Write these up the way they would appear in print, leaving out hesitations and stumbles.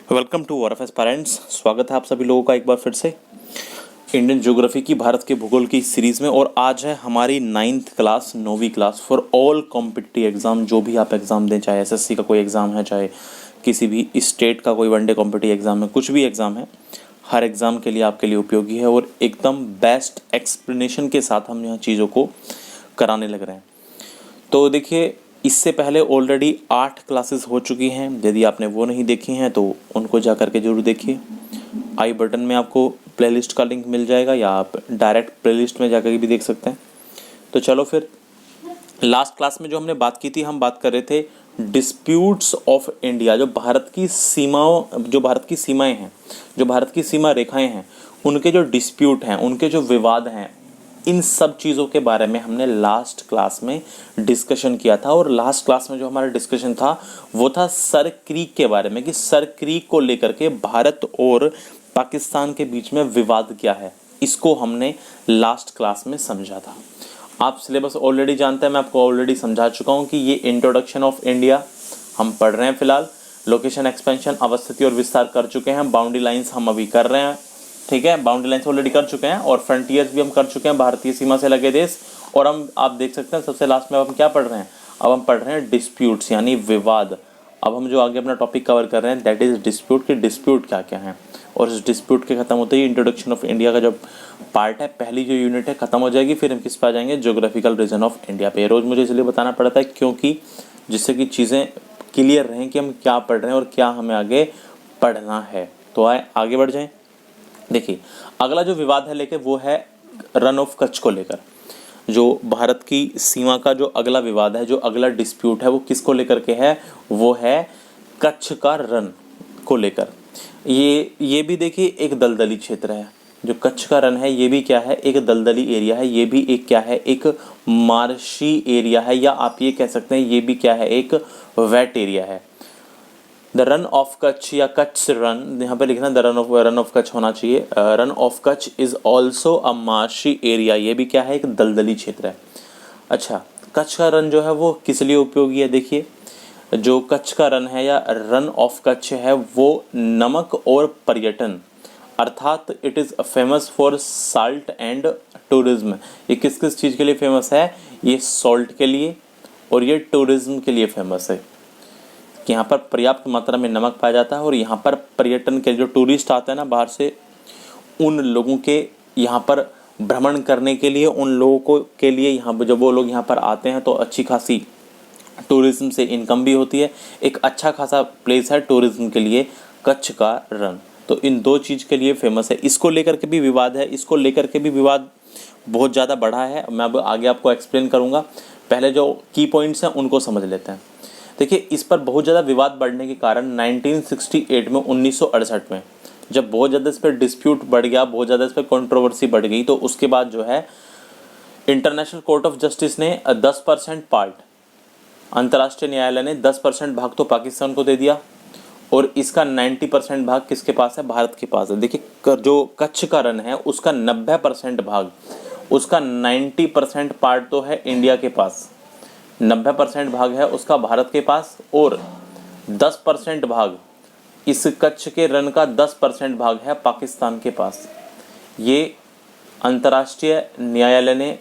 Welcome to war of aspirants. स्वागत है आप सभी लोगों का एक बार फिर से इंडियन ज्योग्राफी की भारत के भूगोल की सीरीज़ में। और आज है हमारी 9th क्लास 9वीं class for all competitive exam. जो भी आप एग्ज़ाम दें, चाहे एसएससी का कोई एग्ज़ाम है, चाहे किसी भी स्टेट का कोई वनडे कॉम्पिटिटिव एग्ज़ाम है, कुछ भी एग्ज़ाम है, हर एग्ज़ाम के लिए आपके लिए उपयोगी है और एकदम बेस्ट एक्सप्लेनेशन के साथ हम यहाँ चीज़ों को कराने लग रहे हैं। तो देखिए, इससे पहले ऑलरेडी 8 क्लासेस हो चुकी हैं। यदि आपने वो नहीं देखी हैं तो उनको जा कर के ज़रूर देखिए। आई बटन में आपको प्लेलिस्ट का लिंक मिल जाएगा या आप डायरेक्ट प्लेलिस्ट में जाकर भी देख सकते हैं। तो चलो फिर, लास्ट क्लास में जो हमने बात की थी, हम बात कर रहे थे डिस्प्यूट्स ऑफ इंडिया। जो भारत की सीमाएं हैं, जो भारत की सीमा रेखाएं हैं, उनके जो डिस्प्यूट हैं, उनके जो विवाद हैं, इन सब चीज़ों के बारे में हमने लास्ट क्लास में डिस्कशन किया था। और लास्ट क्लास में जो हमारा डिस्कशन था वो था सर क्रीक के बारे में, कि सर क्रीक को लेकर के भारत और पाकिस्तान के बीच में विवाद क्या है। इसको हमने लास्ट क्लास में समझा था। आप सिलेबस ऑलरेडी जानते हैं, मैं आपको ऑलरेडी समझा चुका हूँ कि ये इंट्रोडक्शन ऑफ इंडिया हम पढ़ रहे हैं फिलहाल। लोकेशन, एक्सपेंशन, अवस्थिति और विस्तार कर चुके हैं। बाउंड्री लाइंस हम अभी कर रहे हैं, ठीक है, बाउंड्री लाइन्स ऑलरेडी कर चुके हैं और फ्रंटियर्स भी हम कर चुके हैं, भारतीय सीमा से लगे देश। और हम, आप देख सकते हैं, सबसे लास्ट में अब हम क्या पढ़ रहे हैं, अब हम पढ़ रहे हैं डिस्प्यूट्स यानी विवाद। अब हम जो आगे अपना टॉपिक कवर कर रहे हैं दैट इज डिस्प्यूट, कि डिस्प्यूट क्या क्या है। और इस डिस्प्यूट के खत्म होते ही इंट्रोडक्शन ऑफ इंडिया का जो पार्ट है, पहली जो यूनिट है, खत्म हो जाएगी। फिर हम किस पे आ जाएंगे, ज्योग्राफिकल रीजन ऑफ इंडिया पे। रोज़ मुझे इसलिए बताना पड़ता है क्योंकि जिससे कि चीज़ें क्लियर रहें कि हम क्या पढ़ रहे हैं और क्या हमें आगे पढ़ना है। तो आए आगे बढ़ जाएं। देखिए, अगला जो विवाद है लेके वो है रन ऑफ कच्छ को लेकर। जो भारत की सीमा का जो अगला विवाद है, जो अगला डिस्प्यूट है, वो किसको लेकर के है, वो है कच्छ का रन को लेकर। ये भी देखिए एक दलदली क्षेत्र है। जो कच्छ का रन है ये भी क्या है, एक दलदली एरिया है। ये भी एक क्या है, एक मार्शी एरिया है, या आप ये कह सकते हैं ये भी क्या है, एक वेट एरिया है। द रन ऑफ कच्छ या कच्छ रन, यहाँ पे लिखना द रन ऑफ कच्छ होना चाहिए। Run of Kutch is also a marshy area. ये भी क्या है, एक दलदली क्षेत्र है। अच्छा, कच्छ का रन जो है वो किस लिए उपयोगी है। देखिए, जो कच्छ का रन है या रन ऑफ कच्छ है वो नमक और पर्यटन, अर्थात it is famous for salt and tourism. ये किस किस चीज़ के लिए फेमस है, ये सॉल्ट के लिए और ये टूरिज्म के लिए फेमस है कि यहाँ पर पर्याप्त मात्रा में नमक पाया जाता है। और यहाँ पर पर्यटन के जो टूरिस्ट आते हैं ना बाहर से, उन लोगों के यहाँ पर भ्रमण करने के लिए, उन लोगों को के लिए यहाँ पर जब वो लोग यहाँ पर आते हैं तो अच्छी खासी टूरिज्म से इनकम भी होती है। एक अच्छा खासा प्लेस है टूरिज्म के लिए कच्छ का रन। तो इन दो चीज़ के लिए फेमस है। इसको लेकर के भी विवाद है, इसको लेकर के भी विवाद बहुत ज़्यादा बढ़ा है। मैं अब आगे आपको एक्सप्लेन करूँगा। पहले जो की पॉइंट्स हैं उनको समझ लेते हैं। देखिए, इस पर बहुत ज़्यादा विवाद बढ़ने के कारण 1968 में 1968 में जब बहुत ज़्यादा इस पर डिस्प्यूट बढ़ गया, बहुत ज़्यादा इस पर कंट्रोवर्सी बढ़ गई, तो उसके बाद जो है इंटरनेशनल कोर्ट ऑफ जस्टिस ने 10% पार्ट, अंतर्राष्ट्रीय न्यायालय ने 10% भाग तो पाकिस्तान को दे दिया और इसका 90% भाग किसके पास है, भारत के पास है। देखिए, जो कच्छ का रन है उसका 90% भाग, उसका 90% पार्ट तो है इंडिया के पास, 90% भाग है उसका भारत के पास, और 10% भाग, इस कच्छ के रन का 10% भाग है पाकिस्तान के पास। ये अंतर्राष्ट्रीय न्यायालय ने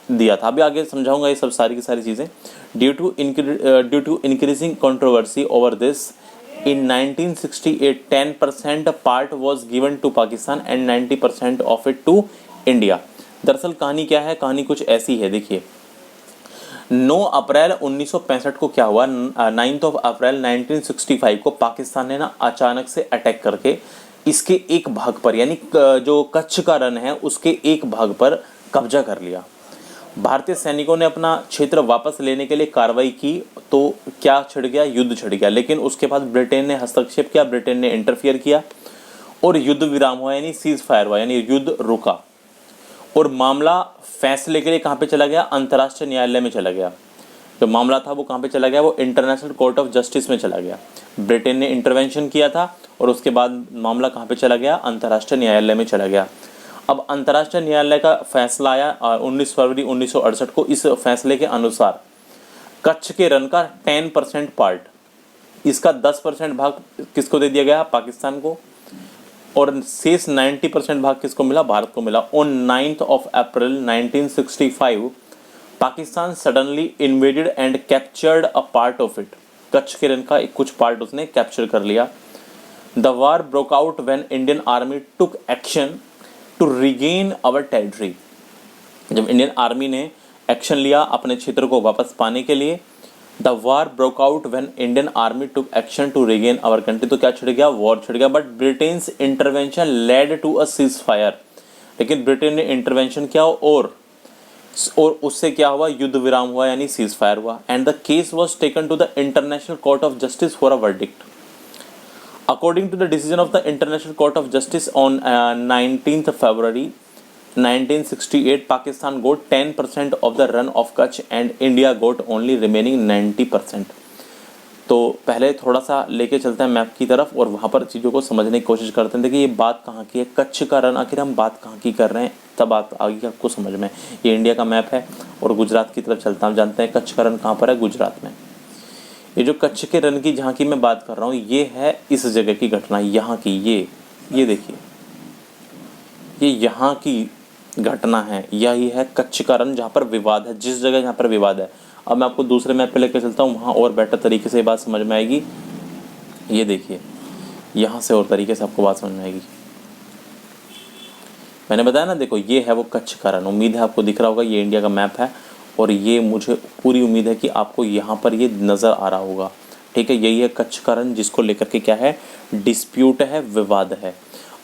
दिया था। अभी आगे समझाऊंगा ये सब सारी की सारी चीज़ें। Due to increasing controversy over this in 1968 10% part was given to Pakistan and 90% of it to India. दरअसल कहानी क्या है, कहानी कुछ ऐसी है। देखिए, 9 अप्रैल 1965 को क्या हुआ, 9 अप्रैल 1965 को पाकिस्तान ने ना अचानक से अटैक करके इसके एक भाग पर, यानी जो कच्छ का रन है उसके एक भाग पर कब्जा कर लिया। भारतीय सैनिकों ने अपना क्षेत्र वापस लेने के लिए कार्रवाई की तो क्या छिड़ गया, युद्ध छिड़ गया। लेकिन उसके बाद ब्रिटेन ने हस्तक्षेप किया, ब्रिटेन ने इंटरफियर किया और युद्ध विराम हुआ, यानी सीज फायर हुआ, यानी युद्ध रुका। और मामला फैसले के लिए कहाँ पे चला गया, अंतर्राष्ट्रीय न्यायालय में चला गया। जो मामला था वो कहाँ पे चला गया, वो इंटरनेशनल कोर्ट ऑफ जस्टिस में चला गया। ब्रिटेन ने इंटरवेंशन किया था और उसके बाद मामला कहाँ पे चला गया, अंतर्राष्ट्रीय न्यायालय में चला गया। अब अंतर्राष्ट्रीय न्यायालय का फैसला आया 19 फरवरी 1968 को। इस फैसले के अनुसार कच्छ के रन का 10% पार्ट इसका 10% भाग किसको दे दिया गया? पाकिस्तान को। और शेष 90% भाग किसको मिला? भारत को मिला। On 9th of April 1965 Pakistan suddenly invaded and captured a part of it. Kutch के रण का एक कुछ पार्ट उसने कैप्चर कर लिया। The war broke out when Indian army took action to regain our territory. जब इंडियन आर्मी ने एक्शन लिया अपने क्षेत्र को वापस पाने के लिए। The war broke out when Indian army took action to regain our country. तो क्या छिड़ गया? वॉर छिड़ गया। But Britain's intervention led to a ceasefire. लेकिन ब्रिटेन ने इंटरवेंशन किया और उससे क्या हुआ? युद्ध विराम हुआ, यानी सीज फायर हुआ। And the case was taken to the International Court of Justice for a verdict. According to the decision of the International Court of Justice on 19th February 1968 Pakistan got 10% of the run of Kutch and India got only remaining 90%। तो पहले थोड़ा सा लेके चलते हैं map की तरफ और वहाँ पर चीज़ों को समझने की कोशिश करते हैं। देखिए ये बात कहाँ की है? कच्छ का रन। आखिर हम बात कहाँ की कर रहे हैं? तब बात आगे आपको समझ में। ये इंडिया का मैप है और गुजरात की तरफ चलता हम जानते हैं कच्छ का रन कहाँ पर है? गुजरात में। ये जो कच्छ के रन की जहाँ की मैं बात कर रहा हूँ ये है इस जगह की घटना, यहाँ की। ये देखिए, ये यहाँ की घटना है। यही है कच्छ का रन जहाँ पर विवाद है, जिस जगह जहाँ पर विवाद है। अब मैं आपको दूसरे मैप पे लेकर चलता हूँ, वहाँ और बेटर तरीके से बात समझ में आएगी। ये देखिए, यहाँ से और तरीके से आपको बात समझ में आएगी। मैंने बताया ना, देखो ये है वो कच्छ का रन। उम्मीद है आपको दिख रहा होगा, ये इंडिया का मैप है और ये मुझे पूरी उम्मीद है कि आपको यहाँ पर ये नज़र आ रहा होगा। ठीक है, यही है कच्छ का रन जिसको लेकर के क्या है? डिस्प्यूट है, विवाद है।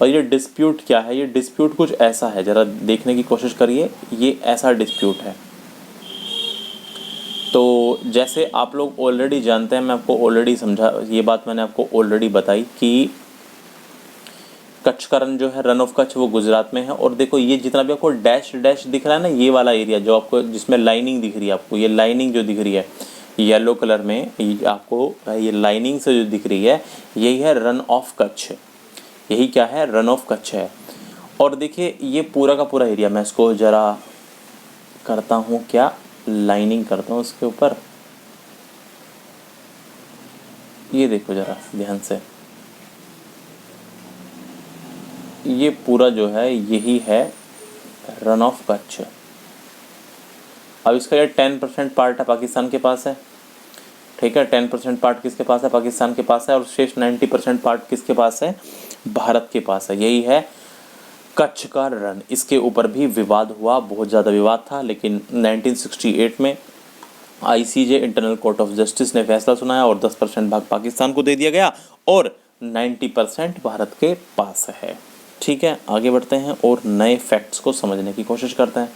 और ये डिस्प्यूट क्या है? ये डिस्प्यूट कुछ ऐसा है, ज़रा देखने की कोशिश करिए। ये ऐसा डिस्प्यूट है। तो जैसे आप लोग ऑलरेडी जानते हैं, मैं आपको ऑलरेडी समझा, ये बात मैंने आपको ऑलरेडी बताई कि कच्छ का रन जो है, रन ऑफ कच्छ, वो गुजरात में है। और देखो ये जितना भी आपको डैश डैश दिख रहा है ना, ये वाला एरिया जो आपको, जिसमें लाइनिंग दिख रही है आपको, ये लाइनिंग जो दिख रही है येलो कलर में, आपको ये लाइनिंग से जो दिख रही है, यही है रन ऑफ कच्छ। यही क्या है? रन ऑफ कच्छ है। और देखिए ये पूरा का पूरा एरिया, मैं इसको ज़रा करता हूँ क्या, लाइनिंग करता हूँ इसके ऊपर। ये देखो ज़रा ध्यान से, ये पूरा जो है यही है रन ऑफ कच्छ। अब इसका ये 10% पार्ट है पाकिस्तान के पास है। ठीक है, 10% पार्ट किसके पास है? पाकिस्तान के पास है। और शेष 90% पार्ट किसके पास है? भारत के पास है। यही है कच्छ का रन। इसके ऊपर भी विवाद हुआ, बहुत ज़्यादा विवाद था, लेकिन 1968 में ICJ internal court of justice ने फैसला सुनाया और 10% भाग पाकिस्तान को दे दिया गया और 90% भारत के पास है। ठीक है, आगे बढ़ते हैं और नए फैक्ट्स को समझने की कोशिश करते हैं।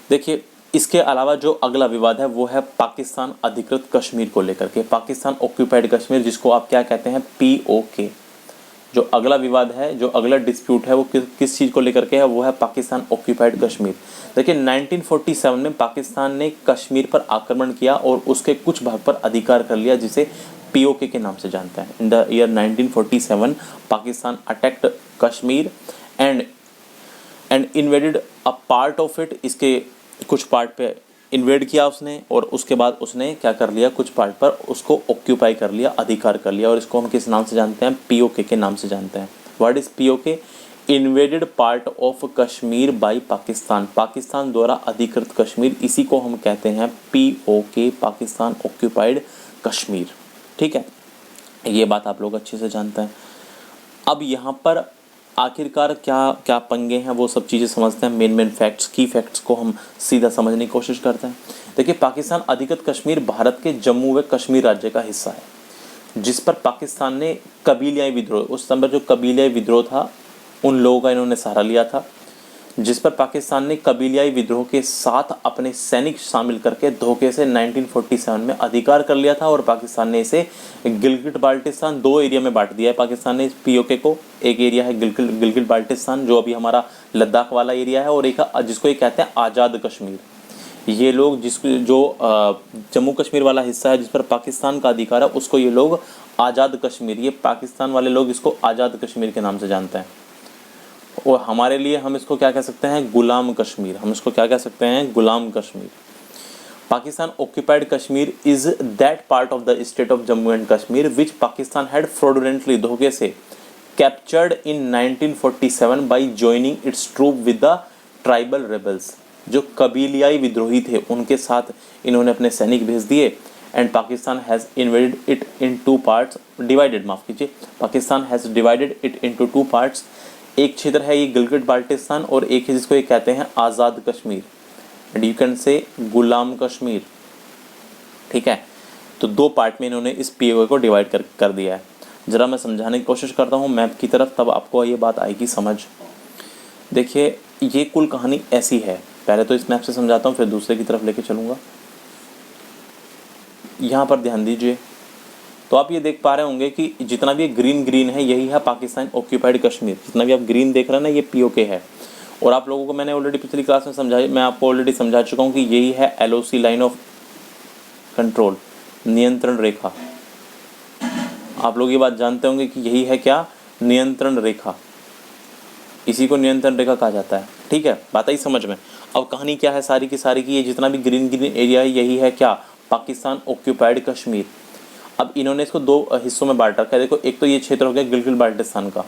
देखिए इसके अलावा जो अगला विवाद है वो है पाकिस्तान अधिकृत कश्मीर को लेकर के। पाकिस्तान ऑक्यूपाइड कश्मीर, जिसको आप क्या कहते हैं? POK। जो अगला विवाद है, जो अगला डिस्प्यूट है, वो किस चीज़ को लेकर के है? वो है पाकिस्तान ऑक्यूपाइड कश्मीर। देखिए 1947 में पाकिस्तान ने कश्मीर पर आक्रमण किया और उसके कुछ भाग पर अधिकार कर लिया, जिसे POK के नाम से जानते हैं। In the year 1947 Pakistan attacked Kashmir and invaded a part of it. इसके कुछ पार्ट पे इन्वेड किया उसने और उसके बाद उसने क्या कर लिया? कुछ पार्ट पर उसको ऑक्यूपाई कर लिया, अधिकार कर लिया। और इसको हम किस नाम से जानते हैं? POK के नाम से जानते हैं। What is POK? Invaded part of Kashmir by Pakistan. Pakistan द्वारा अधिकृत कश्मीर, इसी को हम कहते हैं POK, पाकिस्तान ऑक्यूपाइड कश्मीर। ठीक है, ये बात आप लोग अच्छे से जानते हैं। अब यहाँ पर आखिरकार क्या क्या पंगे हैं वो सब चीज़ें समझते हैं। मेन फैक्ट्स, की फैक्ट्स को हम सीधा समझने की कोशिश करते हैं। देखिए पाकिस्तान अधिकृत कश्मीर भारत के जम्मू व कश्मीर राज्य का हिस्सा है, जिस पर पाकिस्तान ने कबीलियाई विद्रोह, उस समय जो कबीलियाई विद्रोह था उन लोगों का इन्होंने सहारा लिया था, जिस पर पाकिस्तान ने कबीलियाई विद्रोह के साथ अपने सैनिक शामिल करके धोखे से 1947 में अधिकार कर लिया था। और पाकिस्तान ने इसे गिलगिट बाल्टिस्तान, दो एरिया में बांट दिया है पाकिस्तान ने POK को। एक एरिया है गिलगिट बाल्टिस्तान जो अभी हमारा लद्दाख वाला एरिया है, और एक जिसको ये कहते हैं आज़ाद कश्मीर। ये लोग जो जम्मू कश्मीर वाला हिस्सा है जिस पर पाकिस्तान का अधिकार है, उसको ये लोग आज़ाद कश्मीर, ये पाकिस्तान वाले लोग इसको आज़ाद कश्मीर के नाम से जानते हैं। और हमारे लिए हम इसको क्या कह सकते हैं? गुलाम कश्मीर। हम इसको क्या कह सकते हैं? गुलाम Kashmir. Pakistan occupied Kashmir is that part of the state of Jammu and Kashmir which Pakistan had fraudulently धोखे से captured in 1947 by joining its troop with the tribal rebels। जो कबीलियाई विद्रोही थे उनके साथ इन्होंने अपने सैनिक भेज दिए। And Pakistan has invaded it in two parts, divided, माफ़ कीजिए, Pakistan has divided it into two parts. एक क्षेत्र है ये गिलगिट बाल्टिस्तान और एक है जिसको ये कहते हैं Azad Kashmir, and you can say गुलाम कश्मीर। ठीक है, तो दो पार्ट में इन्होंने इस पीओके को डिवाइड कर दिया है। ज़रा मैं समझाने की कोशिश करता हूँ मैप की तरफ, तब आपको ये बात आएगी समझ। देखिए ये कुल कहानी ऐसी है, पहले तो इस मैप से समझाता हूँ फिर दूसरे की तरफ लेके चलूँगा। यहाँ पर ध्यान दीजिए, तो आप ये देख पा रहे होंगे कि जितना भी ग्रीन ग्रीन है यही है पाकिस्तान ऑक्यूपाइड कश्मीर। जितना भी आप ग्रीन देख रहे हैं ना ये पीओके है। और आप लोगों को मैंने ऑलरेडी पिछली क्लास में समझाया, मैं आपको ऑलरेडी समझा चुका हूँ कि यही है एलओसी, लाइन ऑफ कंट्रोल, नियंत्रण रेखा। आप लोग ये बात जानते होंगे कि यही है क्या, नियंत्रण रेखा। इसी को नियंत्रण रेखा कहा जाता है। ठीक है, बात आई समझ में। अब कहानी क्या है सारी की सारी की, ये जितना भी ग्रीन ग्रीन एरिया है यही है क्या, पाकिस्तान ऑक्यूपाइड कश्मीर। अब इन्होंने इसको दो हिस्सों में बांट रखा है। देखो एक तो ये क्षेत्र हो गया गिलगिट बाल्टिस्तान का,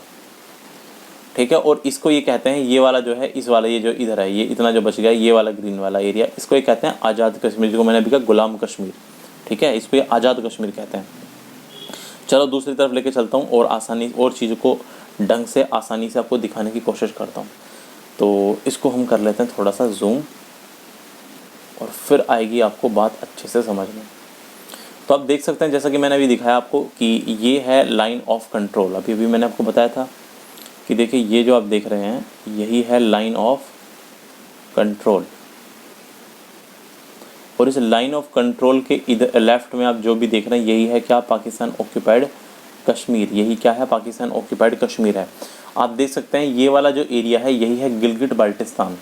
ठीक है, और इसको ये कहते हैं, ये वाला जो है, इस वाला ये जो इधर है, ये इतना जो बच गया ये वाला ग्रीन वाला एरिया, इसको ये कहते हैं आज़ाद कश्मीर, जिसको मैंने अभी कहा गुलाम कश्मीर। ठीक है, इसको ये आज़ाद कश्मीर कहते हैं। चलो दूसरी तरफ लेके चलता हूँ और आसानी और चीज़ों को ढंग से आसानी से आपको दिखाने की कोशिश करता हूँ। तो इसको हम कर लेते हैं थोड़ा सा जूम, और फिर आएगी आपको बात अच्छे से समझ में। तो आप देख सकते हैं जैसा कि मैंने अभी दिखाया आपको कि ये है लाइन ऑफ कंट्रोल। अभी मैंने आपको बताया था कि देखिए ये जो आप देख रहे हैं यही है लाइन ऑफ कंट्रोल, और इस लाइन ऑफ कंट्रोल के इधर लेफ्ट में आप जो भी देख रहे हैं यही है क्या, पाकिस्तान ऑक्यूपाइड कश्मीर। यही क्या है, पाकिस्तान ऑक्यूपाइड कश्मीर है। आप देख सकते हैं ये वाला जो एरिया है यही है गिलगिट बाल्टिस्तान।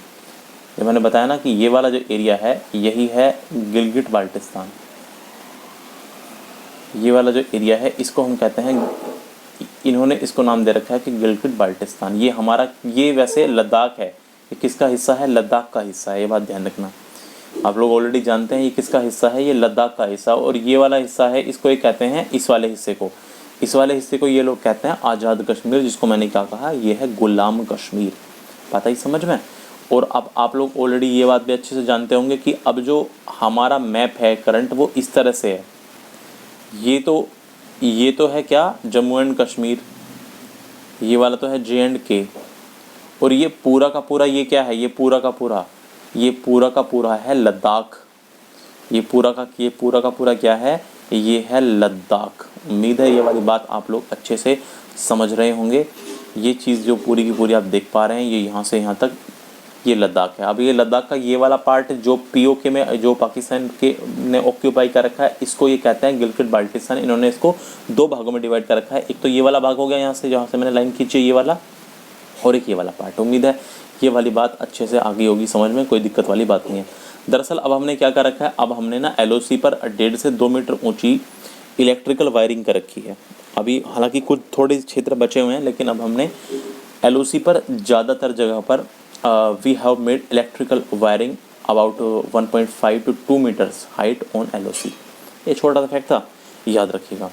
ये मैंने बताया ना कि ये वाला जो एरिया है यही है गिलगिट बाल्टिस्तान। ये वाला जो एरिया है इसको हम कहते हैं, इन्होंने इसको नाम दे रखा है कि गिलगिट बाल्टिस्तान। ये हमारा, ये वैसे लद्दाख है, ये किसका हिस्सा है, लद्दाख का हिस्सा है। ये बात ध्यान रखना, आप लोग ऑलरेडी जानते हैं ये किसका हिस्सा है, ये लद्दाख का हिस्सा। और ये वाला हिस्सा है इसको ये कहते हैं, इस वाले हिस्से को ये लोग कहते हैं आज़ाद कश्मीर, जिसको मैंने क्या कहा, ये है गुलाम कश्मीर। पता ही समझ में। और अब आप लोग ऑलरेडी ये बात भी अच्छे से जानते होंगे कि अब जो हमारा मैप है करंट वो इस तरह से है। ये तो है क्या, जम्मू एंड कश्मीर, ये वाला तो है JNK, और ये पूरा का पूरा ये क्या है, ये पूरा का पूरा है लद्दाख। ये पूरा का पूरा क्या है, ये है लद्दाख। उम्मीद है ये वाली बात आप लोग अच्छे से समझ रहे होंगे। ये चीज़ जो पूरी की पूरी आप देख पा रहे हैं ये यहाँ से यहाँ तक ये लद्दाख है। अब ये लद्दाख का ये वाला पार्ट जो पीओके में जो पाकिस्तान के ने ऑक्यूपाई कर रखा है, इसको ये कहते हैं गिलगिट बाल्टिस्तान। इन्होंने इसको दो भागों में डिवाइड कर रखा है। एक तो ये वाला भाग हो गया यहाँ से, जहाँ से मैंने लाइन खींची ये वाला, और एक ये वाला पार्ट। उम्मीद है ये वाली बात अच्छे से आ गई होगी समझ में, कोई दिक्कत वाली बात नहीं है। दरअसल अब हमने क्या कर रखा है, अब हमने ना LOC पर 1.5 से 2 मीटर ऊंची इलेक्ट्रिकल वायरिंग कर रखी है। अभी हालांकि कुछ थोड़े क्षेत्र बचे हुए हैं, लेकिन अब हमने LOC पर ज़्यादातर जगह पर we have made electrical wiring about 1.5 to 2 meters height on LOC। ये छोटा सा फैक्ट था, याद रखिएगा।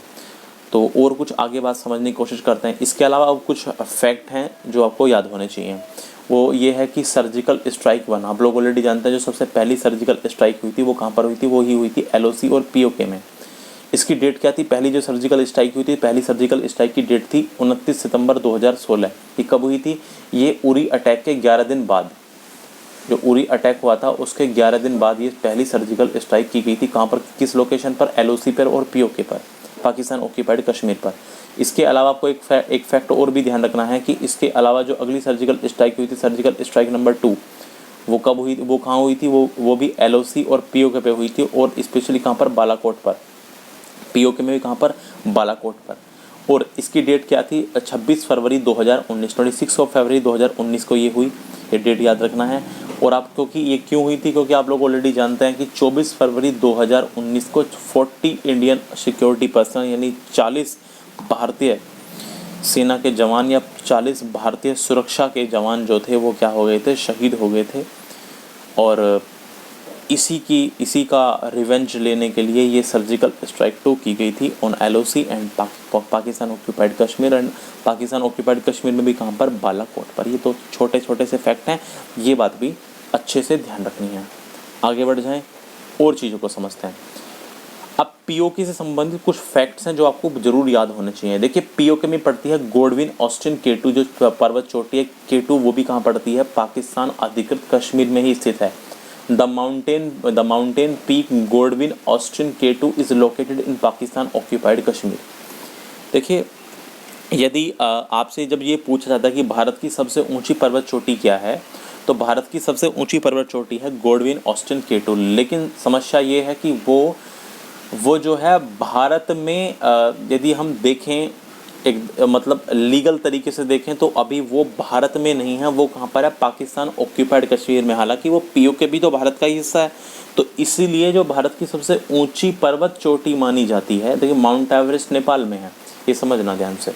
तो और कुछ आगे बात समझने की कोशिश करते हैं। इसके अलावा अब कुछ फैक्ट हैं जो आपको याद होने चाहिए। वो ये है कि सर्जिकल स्ट्राइक 1 आप लोग ऑलरेडी जानते हैं। जो सबसे पहली सर्जिकल स्ट्राइक हुई थी वो कहाँ पर हुई थी, वो ही हुई थी LOC और POK में। इसकी डेट क्या थी, पहली जो सर्जिकल स्ट्राइक हुई थी, पहली सर्जिकल स्ट्राइक की डेट थी 29 सितंबर 2016। ये कब हुई थी, ये उरी अटैक के 11 दिन बाद, जो उरी अटैक हुआ था उसके 11 दिन बाद ये पहली सर्जिकल स्ट्राइक की गई थी। कहाँ पर, किस लोकेशन पर, LOC पर और POK पर, पाकिस्तान ऑक्यूपाइड कश्मीर पर। इसके अलावा आपको एक फैक्ट और भी ध्यान रखना है कि इसके अलावा जो अगली सर्जिकल स्ट्राइक हुई थी, सर्जिकल स्ट्राइक नंबर 2, वो कब हुई, वो कहाँ हुई थी, वो भी LOC और POK पे हुई थी, और स्पेशली कहाँ पर, बालाकोट पर। POK में भी कहाँ पर, बालाकोट पर। और इसकी डेट क्या थी, 26 फरवरी 2019, 26 फरवरी 2019 को ये हुई। ये डेट याद रखना है। और आप, क्योंकि ये क्यों हुई थी, क्योंकि आप लोग ऑलरेडी जानते हैं कि 24 फरवरी 2019 को 40 इंडियन सिक्योरिटी पर्सन यानी 40 भारतीय सेना के जवान या 40 भारतीय सुरक्षा के जवान जो थे वो क्या हो गए थे, शहीद हो गए थे। और इसी का रिवेंज लेने के लिए ये सर्जिकल स्ट्राइक तो की गई थी on LOC and Pakistan occupied Kashmir, and Pakistan occupied Kashmir में भी कहाँ पर, बालाकोट पर। ये तो छोटे छोटे से फैक्ट हैं, ये बात भी अच्छे से ध्यान रखनी है। आगे बढ़ जाएं और चीज़ों को समझते हैं। अब POK से संबंधित कुछ फैक्ट्स हैं जो आपको जरूर याद होने चाहिए। देखिए POK में पड़ती है गोडविन ऑस्टिन K2 जो पर्वत चोटी है K2, वो भी कहाँ पड़ती है, पाकिस्तान अधिकृत कश्मीर में ही स्थित है। The mountain peak Godwin Austin K2 is located in Pakistan occupied Kashmir. देखिए यदि आपसे जब ये पूछा जाता है कि भारत की सबसे ऊंची पर्वत चोटी क्या है, तो भारत की सबसे ऊंची पर्वत चोटी है गोडविन ऑस्टिन K2। लेकिन समस्या ये है कि वो जो है भारत में यदि हम देखें एक मतलब लीगल तरीके से देखें तो अभी वो भारत में नहीं है, वो कहाँ पर है, पाकिस्तान ऑक्यूपाइड कश्मीर में। हालांकि वो POK भी तो भारत का ही हिस्सा है। तो इसीलिए जो भारत की सबसे ऊंची पर्वत चोटी मानी जाती है, देखिए माउंट एवरेस्ट नेपाल में है, ये समझना ध्यान से।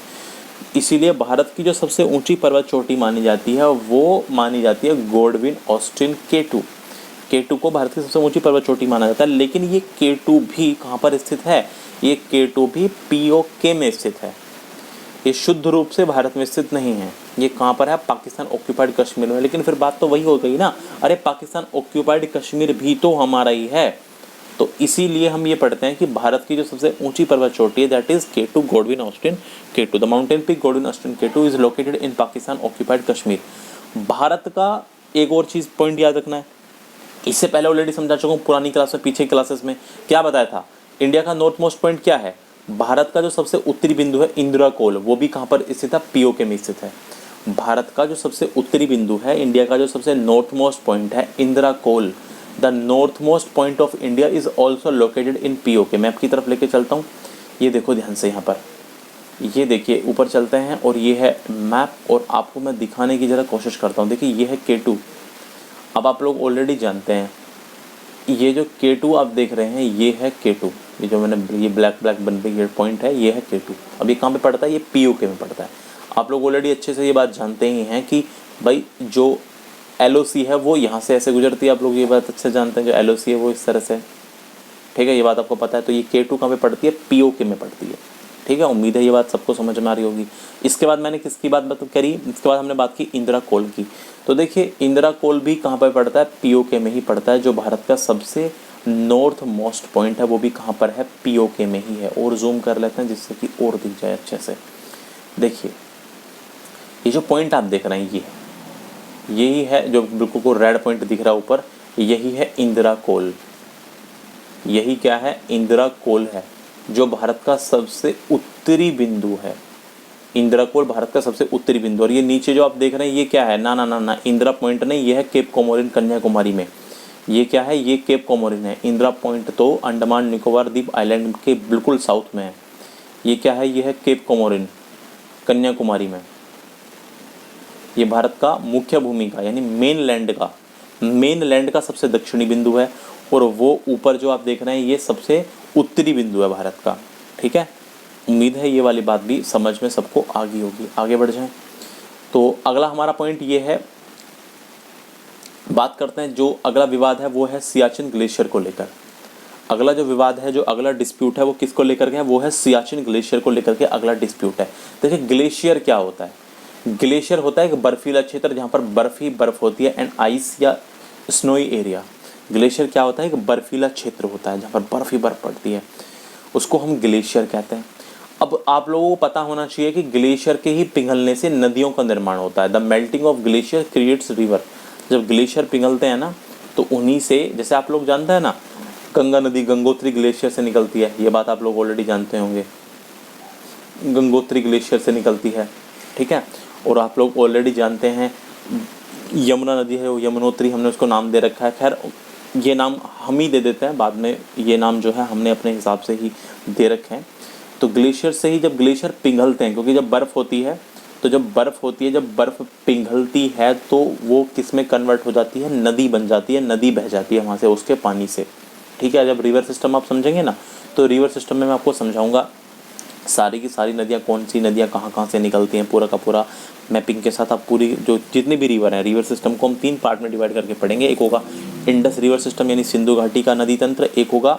इसीलिए भारत की जो सबसे ऊंची पर्वत चोटी मानी जाती है वो मानी जाती है गोडविन ऑस्टिन K2 को भारत की सबसे ऊंची पर्वत चोटी माना जाता है। लेकिन ये K2 भी कहाँ पर स्थित है, ये K2 भी POK में स्थित है, ये शुद्ध रूप से भारत में स्थित नहीं है। ये कहाँ पर है, पाकिस्तान ऑक्यूपाइड कश्मीर में। लेकिन फिर बात तो वही हो गई ना, अरे पाकिस्तान ऑक्यूपाइड कश्मीर भी तो हमारा ही है। तो इसीलिए हम ये पढ़ते हैं कि भारत की जो सबसे ऊंची पर्वत चोटी है that is K2 Godwin Austin K2। The mountain peak Godwin Austin K2 is located in Pakistan occupied Kashmir. Bharat का एक और चीज़ पॉइंट याद रखना है, इससे पहले ऑलरेडी समझा चुका हूँ पुरानी क्लास में, पीछे क्लासेस में क्या बताया था। इंडिया का नॉर्थ मोस्ट पॉइंट क्या है, भारत का जो सबसे उत्तरी बिंदु है इंदिरा कोल, वो भी कहाँ पर स्थित है, POK में स्थित है। भारत का जो सबसे उत्तरी बिंदु है, इंडिया का जो सबसे नॉर्थ मोस्ट पॉइंट है Indira Col, the north most point of India is also located in POK। मैं आपकी तरफ लेके चलता हूँ, ये देखो ध्यान से, यहाँ पर ये देखिए ऊपर चलते हैं और ये है मैप, और आपको मैं दिखाने की ज़रा कोशिश करता हूँ। देखिए ये है K2। अब आप लोग ऑलरेडी जानते हैं ये जो K2 आप देख रहे हैं ये है K2, ये जो मैंने ये ब्लैक बन रही ये पॉइंट है, ये है K2। अब ये कहाँ पे पड़ता है, ये POK में पड़ता है। आप लोग ऑलरेडी अच्छे से ये बात जानते ही हैं कि भाई जो LOC है वो यहाँ से ऐसे गुजरती है, आप लोग ये बात अच्छे से जानते हैं, जो LOC है वो इस तरह से, ठीक है, ये बात आपको पता है। तो ये K2 कहाँ पे पड़ती है, POK में पड़ती है, ठीक है। उम्मीद है ये बात सबको समझ में आ रही होगी। इसके बाद मैंने किसकी बात करी, इसके बाद हमने बात की इंदिरा कोल की। तो देखिए इंदिरा कोल भी कहाँ पर पड़ता है, POK में ही पड़ता है। जो भारत का सबसे नॉर्थ मोस्ट पॉइंट है वो भी कहाँ पर है, POK में ही है। और जूम कर लेते हैं जिससे कि और दिख जाए अच्छे से। देखिए ये जो पॉइंट आप देख रहे हैं ये यही है, जो बिल्कुल को रेड पॉइंट दिख रहा है ऊपर, यही है इंदिरा कोल। यही क्या है, इंदिरा कोल है, जो भारत का सबसे उत्तरी बिंदु है। इंदिरा कोल भारत का सबसे उत्तरी बिंदु। और ये नीचे जो आप देख रहे हैं ये क्या है, ना ना ना ना, इंदिरा पॉइंट नहीं, ये है केप कोमोरिन कन्याकुमारी में। ये क्या है, ये केप कोमोरिन है। इंदिरा पॉइंट तो अंडमान निकोबार द्वीप आइलैंड के बिल्कुल साउथ में है। ये क्या है, ये है केप कोमोरिन कन्याकुमारी में। ये भारत का मुख्य भूमि का यानी मेन लैंड का सबसे दक्षिणी बिंदु है। और वो ऊपर जो आप देख रहे हैं ये सबसे उत्तरी बिंदु है भारत का, ठीक है। उम्मीद है ये वाली बात भी समझ में सबको आ गई होगी। आगे बढ़ जाएं तो अगला हमारा पॉइंट ये है, बात करते हैं जो अगला विवाद है वो है सियाचिन ग्लेशियर को लेकर। अगला जो विवाद है, जो अगला डिस्प्यूट है वो किसको लेकर के है, वो है सियाचिन ग्लेशियर को लेकर के अगला डिस्प्यूट है। देखिए ग्लेशियर क्या होता है, ग्लेशियर होता है एक बर्फीला क्षेत्र जहाँ पर बर्फ ही बर्फ होती है, एंड आइस या स्नोई एरिया। ग्लेशियर क्या होता है, एक बर्फीला क्षेत्र होता है जहाँ पर बर्फ ही बर्फ पड़ती है, उसको हम ग्लेशियर कहते हैं। अब आप लोगों को पता होना चाहिए कि ग्लेशियर के ही पिघलने से नदियों का निर्माण होता है। The melting of glacier creates river. जब ग्लेशियर पिघलते हैं ना तो उन्हीं से, जैसे आप लोग जानते हैं ना गंगा नदी गंगोत्री ग्लेशियर से निकलती है, ये बात आप लोग ऑलरेडी जानते होंगे, गंगोत्री ग्लेशियर से निकलती है, ठीक है। और आप लोग ऑलरेडी जानते हैं यमुना नदी है वो यमुनोत्री, हमने उसको नाम दे रखा है। खैर ये नाम हम ही दे देते हैं, बाद में ये नाम जो है हमने अपने हिसाब से ही दे रखे हैं। तो ग्लेशियर से ही जब ग्लेशियर पिघलते हैं, क्योंकि जब बर्फ़ होती है तो जब बर्फ़ पिघलती है तो वो किस में कन्वर्ट हो जाती है, नदी बन जाती है, नदी बह जाती है वहाँ से उसके पानी से, ठीक है। जब रिवर सिस्टम आप समझेंगे ना तो रिवर सिस्टम में मैं आपको समझाऊंगा सारी की सारी नदियाँ, कौन सी नदियाँ कहाँ कहाँ से निकलती हैं, पूरा का पूरा मैपिंग के साथ आप पूरी जो जितने भी रिवर हैं, रिवर सिस्टम को हम 3 पार्ट में डिवाइड करके पढ़ेंगे। एक होगा इंडस रिवर सिस्टम यानी सिंधु घाटी का नदी तंत्र, एक होगा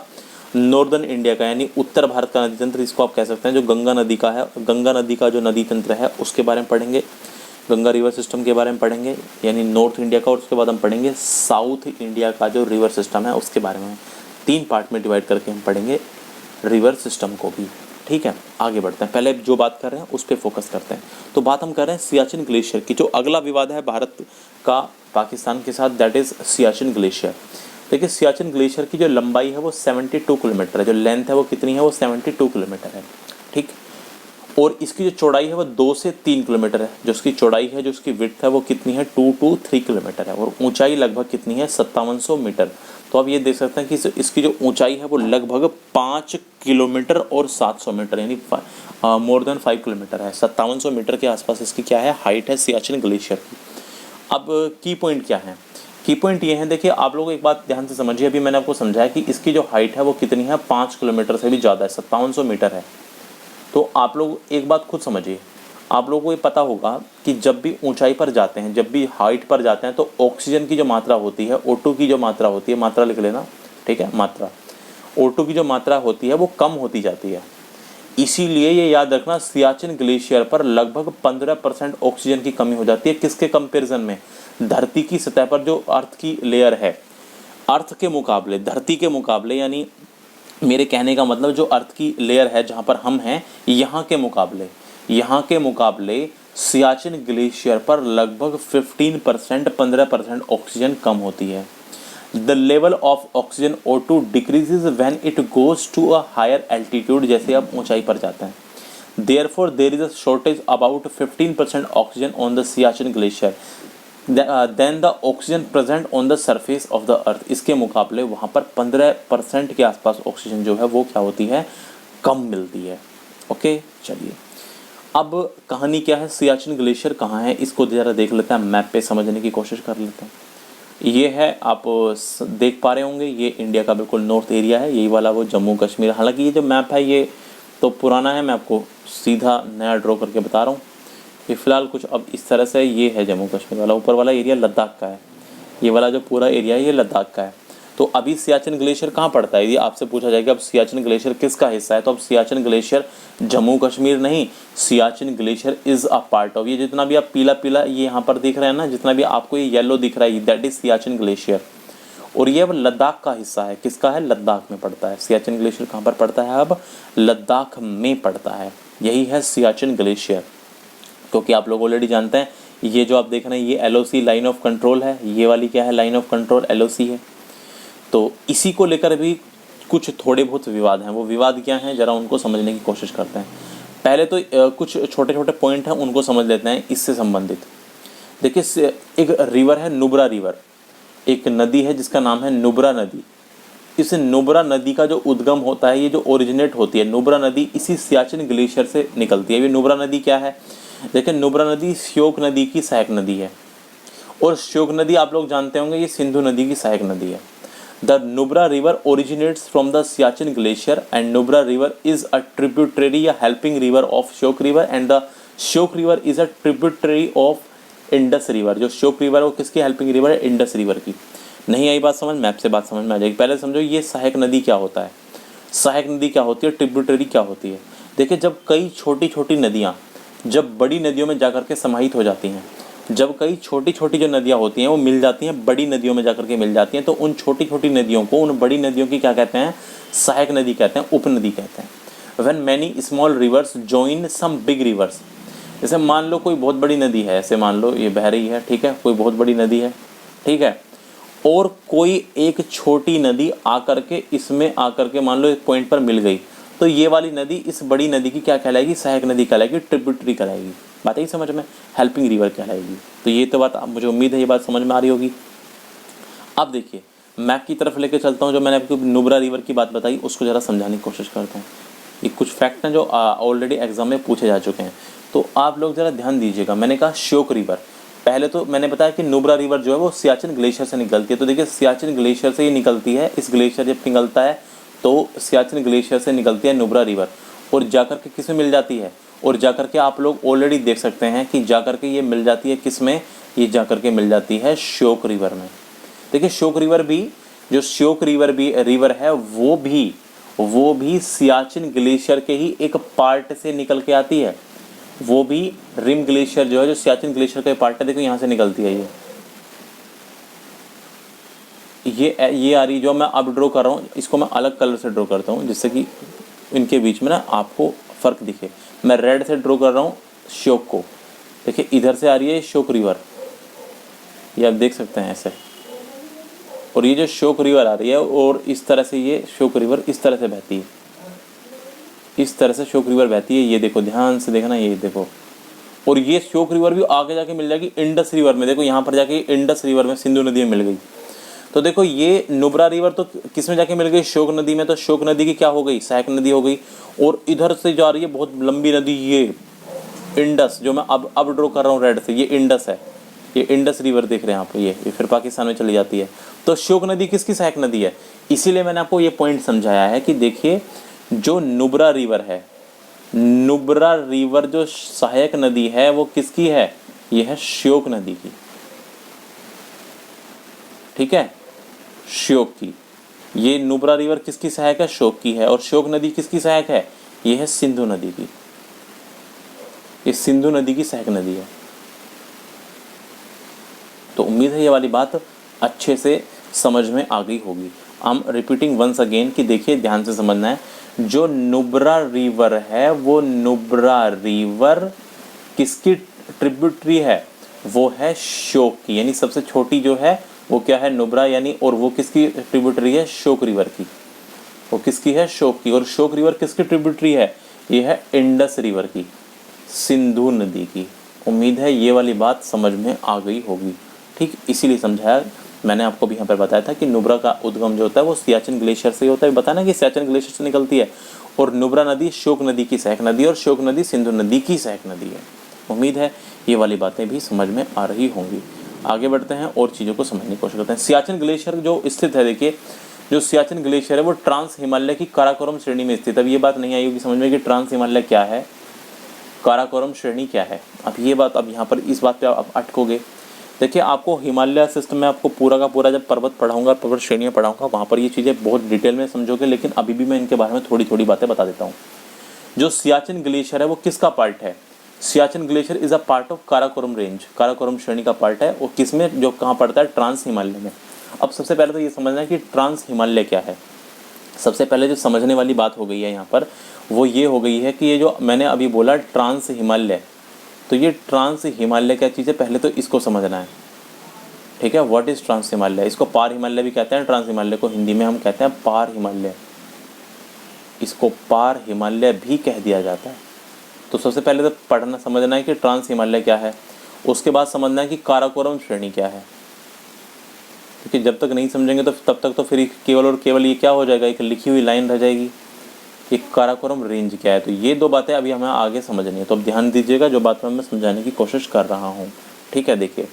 नॉर्दर्न इंडिया का यानी उत्तर भारत का नदी तंत्र, इसको आप कह सकते हैं जो गंगा नदी का है, गंगा नदी का जो नदी तंत्र है उसके बारे में पढ़ेंगे, गंगा रिवर सिस्टम के बारे में पढ़ेंगे यानी नॉर्थ इंडिया का, और उसके बाद हम पढ़ेंगे साउथ इंडिया का जो रिवर सिस्टम है उसके बारे में। 3 पार्ट में डिवाइड करके हम पढ़ेंगे रिवर सिस्टम को भी, ठीक है। आगे बढ़ते हैं, पहले जो बात कर रहे हैं उस पर फोकस करते हैं। तो बात हम कर रहे हैं सियाचिन ग्लेशियर की। जो अगला विवाद है भारत का पाकिस्तान के साथ, दैट इज़ सियाचिन ग्लेशियर। देखिए सियाचिन ग्लेशियर की जो लंबाई है वो 72 किलोमीटर है, जो लेंथ है वो कितनी है, वो 72 किलोमीटर है, ठीक। और इसकी जो चौड़ाई है वो 2 से 3 किलोमीटर है, जो उसकी चौड़ाई है, जो उसकी विड्थ है वो कितनी है, 2 to 3 किलोमीटर है, और ऊंचाई लगभग कितनी है, 5700 मीटर। तो आप ये देख सकते हैं कि इसकी जो ऊंचाई है वो लगभग 5 किलोमीटर और 700 मीटर यानी मोर देन 5 किलोमीटर है। 5700 मीटर के आसपास इसकी क्या है, हाइट है सियाचिन ग्लेशियर की। अब की पॉइंट क्या है, की पॉइंट ये है, देखिए आप लोग एक बात ध्यान से समझिए, अभी मैंने आपको समझाया कि इसकी जो हाइट है वो कितनी है, 5 किलोमीटर से भी ज़्यादा है, 5700 मीटर है। तो आप लोग एक बात खुद समझिए, आप लोगों को ये पता होगा कि जब भी ऊंचाई पर जाते हैं, जब भी हाइट पर जाते हैं, तो ऑक्सीजन की जो मात्रा होती है, O2 की जो मात्रा होती है, मात्रा लिख लेना, ठीक है, मात्रा, O2 की जो मात्रा होती है वो कम होती जाती है। इसीलिए ये याद रखना, सियाचिन ग्लेशियर पर लगभग 15% ऑक्सीजन की कमी हो जाती है। किसके कंपैरिजन में, धरती की सतह पर जो अर्थ की लेयर है, अर्थ के मुकाबले, धरती के मुकाबले, यानी मेरे कहने का मतलब जो अर्थ की लेयर है जहाँ पर हम हैं, यहाँ के मुकाबले सियाचिन ग्लेशियर पर लगभग 15% ऑक्सीजन कम होती है। The level of oxygen O2 decreases when it goes to a higher altitude, जैसे आप ऊंचाई पर जाते हैं। Therefore there is a shortage about 15% oxygen on the Siachen glacier than the oxygen present on the surface of the earth. इसके मुकाबले वहाँ पर 15% के आसपास ऑक्सीजन जो है वो क्या होती है, कम मिलती है। ओके, चलिए अब कहानी क्या है, सियाचिन ग्लेशियर कहाँ है इसको ज़रा देख लेते हैं, मैप पे समझने की कोशिश कर लेते हैं। ये है, आप देख पा रहे होंगे, ये इंडिया का बिल्कुल नॉर्थ एरिया है, यही वाला वो जम्मू कश्मीर। हालांकि ये जो मैप है ये तो पुराना है, मैं आपको सीधा नया ड्रॉ करके बता रहा हूँ। ये फ़िलहाल कुछ अब इस तरह से, ये है जम्मू कश्मीर वाला, ऊपर वाला एरिया लद्दाख का है, ये वाला जो पूरा एरिया है ये लद्दाख का है। तो अभी सियाचिन ग्लेशियर कहाँ पड़ता है, ये आपसे पूछा जाएगा अब सियाचिन ग्लेशियर किसका हिस्सा है, तो अब सियाचिन ग्लेशियर जम्मू कश्मीर नहीं, Siachen glacier is a part of, ये जितना भी आप पीला पीला ये यहाँ पर दिख रहे हैं ना, जितना भी आपको ये येलो दिख रहा है, दैट इज़ सियाचिन ग्लेशियर। और ये अब लद्दाख का हिस्सा है, किसका है, लद्दाख में पड़ता है। सियाचिन ग्लेशियर कहाँ पर पड़ता है, अब लद्दाख में पड़ता है, यही है सियाचिन ग्लेशियर। क्योंकि आप लोग ऑलरेडी जानते हैं, ये जो आप देख रहे हैं ये LOC लाइन ऑफ कंट्रोल है, ये वाली क्या है, लाइन ऑफ कंट्रोल LOC है। तो इसी को लेकर भी कुछ थोड़े बहुत विवाद हैं, वो विवाद क्या हैं ज़रा उनको समझने की कोशिश करते हैं। पहले तो कुछ छोटे छोटे पॉइंट हैं उनको समझ लेते हैं इससे संबंधित। देखिए एक रिवर है नुब्रा रिवर, एक नदी है जिसका नाम है नुब्रा नदी। इस नुब्रा नदी का जो उद्गम होता है, ये जो ओरिजिनेट होती है नुब्रा नदी, इसी सियाचिन ग्लेशियर से निकलती है। ये नुब्रा नदी क्या है, देखिए नुब्रा नदी श्योक नदी की सहायक नदी है, और श्योक नदी आप लोग जानते होंगे ये सिंधु नदी की सहायक नदी है। The Nubra river originates from the Siachen glacier and Nubra river is a tributary या helping river of Shyok river, and the Shyok river is a tributary of Indus river. जो श्योक रिवर है वो किसकी हेल्पिंग रिवर है, इंडस रिवर की। नहीं आई बात समझ, मैप से बात समझ में आ जाएगी। पहले समझो ये सहायक नदी क्या होता है, सहायक नदी क्या होती है, ट्रिब्यूटरी क्या होती है। देखिए जब कई छोटी छोटी नदियाँ जब बड़ी नदियों में जाकर के समाहित हो जाती हैं, जब कई छोटी छोटी जो नदियाँ होती हैं वो मिल जाती हैं, बड़ी नदियों में जाकर के मिल जाती हैं, तो उन छोटी छोटी नदियों को, उन बड़ी नदियों की क्या कहते हैं, सहायक नदी कहते हैं, उपनदी कहते हैं। When many small rivers join some big rivers, जैसे मान लो कोई बहुत बड़ी नदी है, ऐसे मान लो ये बह रही है, ठीक है, कोई बहुत बड़ी नदी है, ठीक है, और कोई एक छोटी नदी आकर के इसमें आकर के मान लो एक पॉइंट पर मिल गई, तो ये वाली नदी इस बड़ी नदी की क्या कहलाएगी, सहायक नदी कहलाएगी, ट्रिब्यूटरी कहलाएगी। बात यही समझ में, हेल्पिंग रिवर कहलाएगी। तो ये तो बात मुझे उम्मीद है ये बात समझ में आ रही होगी। अब देखिए मैप की तरफ लेके चलता हूँ, जो मैंने आपको नुब्रा रिवर की बात बताई उसको ज़रा समझाने की कोशिश करते हैं। ये कुछ फैक्ट हैं जो ऑलरेडी एग्जाम में पूछे जा चुके हैं, तो आप लोग ज़रा ध्यान दीजिएगा। मैंने कहा श्योक रिवर, पहले तो मैंने बताया कि नुब्रा रिवर जो है वो सियाचिन ग्लेशियर से निकलती है। तो देखिए सियाचिन ग्लेशियर से ही निकलती है, इस ग्लेशियर जब पिघलता है तो सियाचिन ग्लेशियर से निकलती है नुब्रा रिवर, और जाकर के किस में मिल जाती है, और जाकर के आप लोग ऑलरेडी देख सकते हैं कि जाकर के ये मिल जाती है किस में, ये जाकर के मिल जाती है श्योक रिवर में। देखिए श्योक रिवर भी, जो श्योक रिवर है वो भी सियाचिन ग्लेशियर के ही एक पार्ट से निकल के आती है। वो भी रिम ग्लेशियर जो है, जो सियाचिन ग्लेशियर का पार्ट है, देखो यहाँ से निकलती है। ये आ रही, जो मैं अब ड्रॉ कर रहा हूँ इसको मैं अलग कलर से ड्रॉ करता हूँ जिससे कि इनके बीच में ना आपको फ़र्क दिखे। मैं रेड से ड्रॉ कर रहा हूँ श्योक को। देखिए इधर से आ रही है श्योक रिवर, ये आप देख सकते हैं ऐसे, और ये जो श्योक रिवर आ रही है और इस तरह से ये श्योक रिवर इस तरह से बहती है, इस तरह से श्योक रिवर बहती है। ये देखो ध्यान से देखना, ये देखो, और ये श्योक रिवर भी आगे जाके मिल जाएगी इंडस रिवर में। देखो यहाँ पर जाके इंडस रिवर में, सिंधु नदी में मिल गई। तो देखो ये नुब्रा रिवर तो किस में जाके मिल गई, श्योक नदी में। तो श्योक नदी की क्या हो गई, सहायक नदी हो गई। और इधर से जा रही है बहुत लंबी नदी, ये इंडस, जो मैं अब ड्रॉ कर रहा हूँ रेड से, ये इंडस है, ये इंडस रिवर देख रहे हैं आप, ये फिर पाकिस्तान में चली जाती है। तो श्योक नदी किसकी सहायक नदी है, इसीलिए मैंने आपको ये पॉइंट समझाया है कि देखिए जो नुब्रा रिवर है, नुब्रा रिवर जो सहायक नदी है वो किसकी है, ये है श्योक नदी की, ठीक है, श्योक की। ये नुब्रा रिवर किसकी सहायक है, श्योक की है। और श्योक नदी किसकी सहायक है, ये है सिंधु नदी की, ये सिंधु नदी की सहायक नदी है। तो उम्मीद है ये वाली बात अच्छे से समझ में आ गई होगी। I am repeating once again कि देखिए ध्यान से समझना है, जो नुब्रा रिवर है वो नुब्रा रिवर किसकी ट्रिब्यूटरी है, वो है श्योक की, यानी सबसे छोटी जो है वो क्या है, नुब्रा, यानी, और वो किसकी ट्रिब्यूटरी है, श्योक रिवर की। वो किसकी है, श्योक की। और श्योक रिवर किसकी ट्रिब्यूटरी है, ये है इंडस रिवर की, सिंधु नदी की। उम्मीद है ये वाली बात समझ में आ गई होगी, ठीक। इसीलिए समझाया मैंने आपको भी यहाँ पर बताया था कि नुब्रा का उद्गम जो होता है वो सियाचिन ग्लेशियर से होता है, बताया ना कि सियाचिन ग्लेशियर से निकलती है। और नुब्रा नदी श्योक नदी की सहायक नदी, और श्योक नदी सिंधु नदी की सहायक नदी है। उम्मीद है ये वाली बातें भी समझ में आ रही होंगी। आगे बढ़ते हैं और चीज़ों को समझने की कोशिश करते हैं। सियाचिन ग्लेशियर जो स्थित है, देखिए जो सियाचिन ग्लेशियर है वो ट्रांस हिमालय की काराकोरम श्रेणी में स्थित है। अब ये बात नहीं आई होगी समझ में कि ट्रांस हिमालय क्या है, काराकोरम श्रेणी क्या है। अब ये बात, अब यहाँ पर इस बात पे आप अटकोगे। देखिए आपको हिमालय सिस्टम में आपको पूरा का पूरा जब पर्वत पढ़ाऊंगा, पर्वत श्रेणियाँ पढ़ाऊंगा, वहाँ पर ये चीज़ें बहुत डिटेल में समझोगे, लेकिन अभी भी मैं इनके बारे में थोड़ी थोड़ी बातें बता देता हूँ। जो सियाचिन ग्लेशियर है वो किसका पार्ट है, Siachen glacier is a part of Karakoram range, Karakoram श्रेणी का पार्ट है। और किसमें, जो कहाँ पड़ता है, ट्रांस हिमालय में। अब सबसे पहले तो ये समझना है कि ट्रांस हिमालय क्या है। सबसे पहले जो समझने वाली बात हो गई है यहाँ पर वो ये हो गई है कि ये जो मैंने अभी बोला ट्रांस हिमालय, तो ये ट्रांस हिमालय क्या चीज़ है, पहले तो इसको समझना है, ठीक है। व्हाट इज़ ट्रांस हिमालय, इसको पार हिमालय भी कहते हैं, ट्रांस हिमालय को हिंदी में हम कहते हैं पार हिमालय, इसको पार हिमालय भी कह दिया जाता है। तो सबसे पहले तो पढ़ना समझना है कि ट्रांस हिमालय क्या है, उसके बाद समझना है कि काराकोरम श्रेणी क्या है, क्योंकि जब तक नहीं समझेंगे तो तब तक तो फिर केवल और केवल ये क्या हो जाएगा, एक लिखी हुई लाइन रह जाएगी कि काराकोरम रेंज क्या है। तो ये दो बातें अभी हमें आगे समझनी है, तो अब ध्यान दीजिएगा जो बात मैं समझाने की कोशिश कर रहा हूँ, ठीक है। देखिए